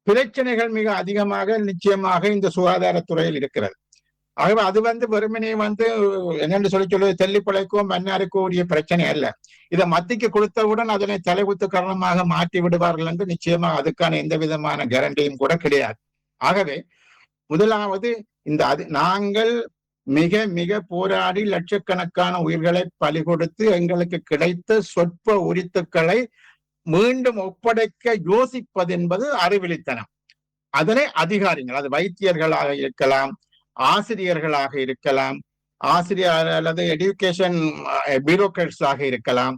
பிரச்சனைகள் மிக அதிகமாக நிச்சயமாக இந்த சுகாதாரத்துறையில் இருக்கிறது. ஆகவே அது வெறுமனே என்னென்று சொல்லுவது தெல்லிப்பளைக்கோ மன்னாருக்கோ உரிய பிரச்சனை அல்ல. இதை மத்திக்கு கொடுத்தவுடன் அதனை தலைகுத்து காரணமாக மாற்றி விடுவார்கள் என்று நிச்சயமாக அதுக்கான எந்த விதமான கேரண்டியும் கூட கிடையாது. ஆகவே முதலாவது நாங்கள் மிக மிக போராடி லட்சக்கணக்கான உயிர்களை பலி கொடுத்து எங்களுக்கு கிடைத்த சொற்ப உரித்துக்களை மீண்டும் ஒப்படைக்க யோசிப்பது என்பது அறிவிலித்தனம். அதனை அதிகாரிகள், அது வைத்தியர்களாக இருக்கலாம், ஆசிரியர்களாக இருக்கலாம், ஆசிரியர் அல்லது எடுகேஷன் பியூரோக்ராட்ஸாக இருக்கலாம்,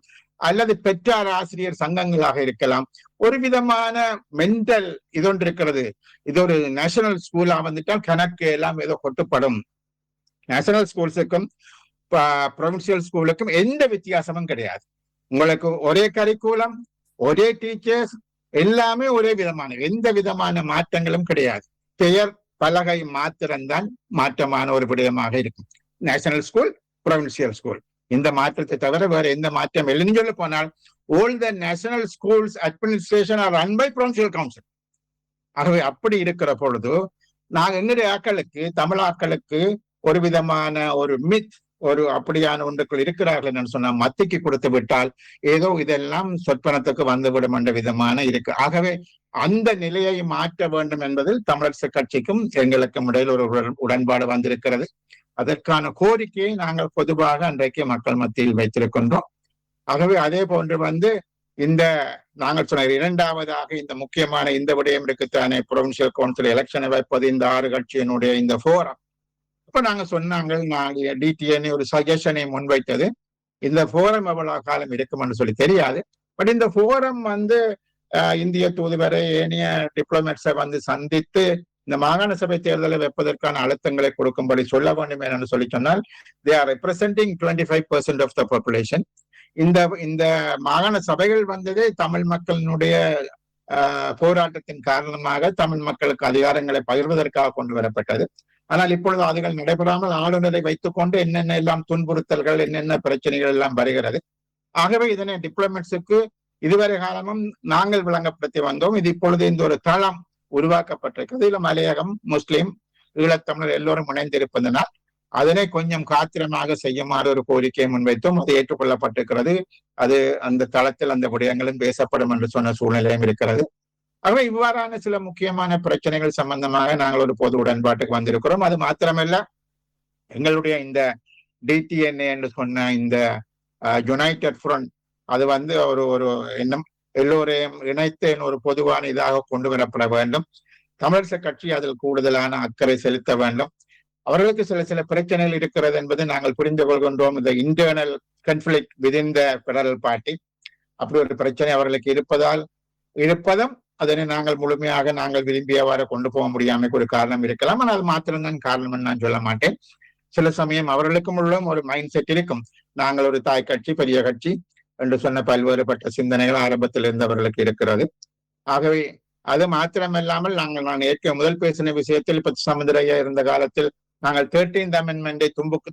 அல்லது பெற்றார் ஆசிரியர் சங்கங்களாக இருக்கலாம். ஒரு விதமான மென்டல் இதொன்று இருக்கிறது. இது ஒரு நேஷனல் ஸ்கூலா வந்துட்டால் கணக்கு எல்லாம் ஏதோ கொட்டுப்படும். நேஷனல் ஸ்கூல்ஸுக்கும் ப்ரொவின்சியல் ஸ்கூலுக்கும் எந்த வித்தியாசமும் கிடையாது. உங்களுக்கு ஒரே கரிக்குலம், ஒரே டீச்சர்ஸ், எல்லாமே ஒரே விதமான எந்த விதமான மாற்றங்களும் கிடையாது. பெயர் பலகை மாத்திரம்தான் மாற்றமான ஒரு விடயமாக இருக்கும். நேஷனல் ஸ்கூல், ப்ரொவின்சியல் ஸ்கூல், இந்த மாற்றத்தை தவிர வேற எந்த மாற்றம் இல்லைன்னு சொல்ல போனால் all the national schools administration are run by provincial council. ஆகவே அப்படி இருக்கிற பொழுது நாங்கள் எங்களுடைய ஆக்களுக்கு, தமிழ் ஆக்களுக்கு ஒரு விதமான ஒரு மித், ஒரு அப்படியான ஒன்றுக்குள் இருக்கிறார்கள் என்று சொன்னா மத்திக்கு கொடுத்து விட்டால் ஏதோ இதெல்லாம் சொற்பனத்துக்கு வந்துவிடும் என்ற விதமான இருக்கு. ஆகவே அந்த நிலையை மாற்ற வேண்டும் என்பதில் தமிழரசு கட்சிக்கும் எங்களுக்கும் இடையில் ஒரு உடன்பாடு வந்திருக்கிறது. அதற்கான கோரிக்கையை நாங்கள் பொதுவாக அன்றைக்கு மக்கள் மத்தியில் வைத்திருக்கின்றோம். ஆகவே அதே போன்று இந்த நாங்கள் சொன்ன இரண்டாவதாக இந்த முக்கியமான இந்த விடயம் இருக்குத்தானே, ப்ரொவின்சியல் கவுன்சில் எலெக்ஷனை வைப்பது, இந்த 6 கட்சியினுடைய இந்த ஃபோரம். இப்ப நாங்க சொன்னாங்க, நாங்கள் டிடிஎன் ஒரு சஜஷனை முன்வைத்தது. இந்த ஃபோரம் எவ்வளவு காலம் இருக்கும்னு சொல்லி தெரியாது. பட் இந்த ஃபோரம் இந்திய தூதுவரை, ஏனைய டிப்ளமேட்ஸை சந்தித்து இந்த மாகாண சபை தேர்தலை வைப்பதற்கான அழுத்தங்களை கொடுக்கும்படி சொல்ல வேண்டும் என்று சொல்லி சொன்னால், they are representing 25% of the population. இந்த மாகாண சபைகள் வந்ததே தமிழ் மக்களினுடைய போராட்டத்தின் காரணமாக தமிழ் மக்களுக்கு அதிகாரங்களை பகிர்வதற்காக கொண்டு வரப்பட்டது. ஆனால் இப்பொழுது அதுகள் நடைபெறாமல் ஆளுநரை வைத்துக் கொண்டு என்னென்ன எல்லாம் துன்புறுத்தல்கள், என்னென்ன பிரச்சனைகள் எல்லாம் வருகிறது. ஆகவே இதனை டிப்ளமேட்ஸுக்கு இதுவரை காலமும் நாங்கள் விளங்கப்படுத்தி வந்தோம். இது இப்பொழுது இந்த ஒரு தளம் உருவாக்கப்பட்டிருக்கிறது. இதுல மலையகம், முஸ்லிம், ஈழத்தமிழர் எல்லோரும் இணைந்திருப்பதனால் அதனை கொஞ்சம் காத்திரமாக செய்யுமாறு ஒரு கோரிக்கையை முன்வைத்தோம். அது ஏற்றுக்கொள்ளப்பட்டிருக்கிறது. அது அந்த தளத்தில் அந்த விடயங்களும் பேசப்படும் என்று சொன்ன சூழ்நிலையும் இருக்கிறது. ஆகவே இவ்வாறான சில முக்கியமான பிரச்சனைகள் சம்பந்தமாக நாங்கள் ஒரு பொது உடன்பாட்டுக்கு வந்திருக்கிறோம். அது மாத்திரமல்ல, எங்களுடைய இந்த டிடிஎன்ஏ என்று சொன்ன இந்த யுனைடெட் ஃப்ரண்ட், அது ஒரு இன்னும் எல்லோரையும் இணைத்து ஒரு பொதுவான இதாக கொண்டு வரப்பட வேண்டும். தமிழரசு கட்சி அதில் கூடுதலான அக்கறை செலுத்த வேண்டும். அவர்களுக்கு சில பிரச்சனைகள் இருக்கிறது என்பதை நாங்கள் புரிந்து கொள்கின்றோம். இந்த இன்டர்னல் கன்ஃபிளிக்ட் விதின் த பெடரல் பார்ட்டி. அப்படி ஒரு பிரச்சனை அவர்களுக்கு இருப்பதும் அதனை நாங்கள் முழுமையாக நாங்கள் விரும்பியவாறு கொண்டு போக முடியாமல் ஒரு காரணம் இருக்கலாம். ஆனால் அது மாத்திரம்தான் காரணம் நான் சொல்ல மாட்டேன். சில சமயம் அவர்களுக்கும் உள்ள ஒரு மைண்ட் செட் இருக்கும். நாங்கள் ஒரு தாய் கட்சி, பெரிய கட்சி என்று சொன்ன பல்வேறுபட்ட சிந்தனைகள் ஆரம்பத்தில் இருந்தவர்களுக்கு இருக்கிறது. ஆகவே அது மாத்திரமல்லாமல் நான் முதல் பேசின விஷயத்தில் இப்ப சமுதிரையா இருந்த காலத்தில் நாங்கள் 13th அமெண்ட்மெண்டை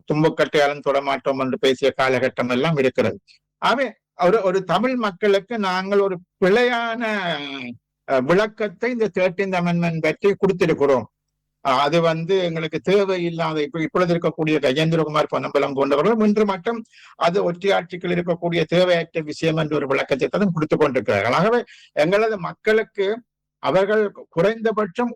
தும்புக்கட்டையாலும் தொடமாட்டோம் என்று பேசிய காலகட்டம் எல்லாம் இருக்கிறது. ஆகவே ஒரு தமிழ் மக்களுக்கு நாங்கள் ஒரு பிழையான விளக்கத்தை இந்த 13th அமெண்ட்மெண்ட் பற்றி கொடுத்திருக்கிறோம். அது எங்களுக்கு தேவையில்லாத இப்பொழுது இருக்கக்கூடிய கஜேந்திரகுமார் பொன்னம்பலம் போன்றவர்களும் இன்று மட்டும் அது ஒற்றையாட்சிகள் இருக்கக்கூடிய தேவையற்ற விஷயம் என்ற ஒரு விளக்கத்தை தான் கொடுத்து கொண்டிருக்கிறார்கள். ஆகவே எங்களது மக்களுக்கு அவர்கள் குறைந்தபட்சம்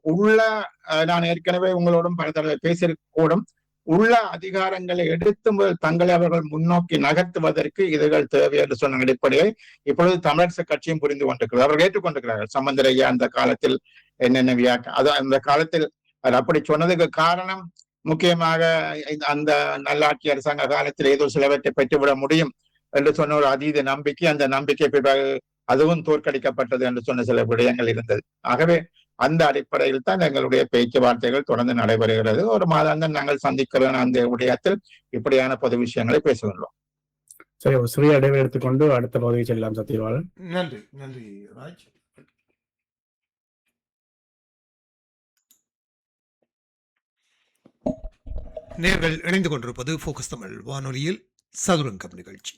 நான் ஏற்கனவே உங்களோடும் பல தடவை பேசியிருக்கூடும், உள்ள அதிகாரங்களை எடுத்து தங்களை அவர்கள் முன்னோக்கி நகர்த்துவதற்கு இதுகள் தேவை என்று சொன்ன அடிப்படையை இப்பொழுது தமிழரசு கட்சியும் புரிந்து கொண்டிருக்கிறது. அவர்கள் ஏற்றுக்கொண்டிருக்கிறார்கள். சம்பந்தரையா அந்த காலத்தில் என்னென்ன அந்த காலத்தில் அப்படி சொன்னதுக்கு காரணம் முக்கியமாக அந்த நல்லாட்சி அரசாங்க காலத்தில் ஏதோ சிலவற்றை பெற்றுவிட முடியும் என்று சொன்ன ஒரு அதீத நம்பிக்கை, அந்த நம்பிக்கை பிறகு அதுவும் தோற்கடிக்கப்பட்டது என்று சொன்ன சில விடயங்கள் இருந்தது. ஆகவே அந்த அடிப்படையில் தான் எங்களுடைய பேச்சுவார்த்தைகள் தொடர்ந்து நடைபெறுகிறது. ஒரு மாதம் தான் நாங்கள் சந்திக்கிற அந்த விடயத்தில் இப்படியான பொது விஷயங்களை பேசுகின்றோம். சரி, ஒரு சிறிய இடைவெளி எடுத்துக்கொண்டு அடுத்த பகுதியை செல்லலாம். சத்யபாலன். நன்றி ராஜ். நேர்கள் இணைந்து கொண்டிருப்பது போக்கஸ் தமிழ் வானொலியில் சதுரங்கம் நிகழ்ச்சி.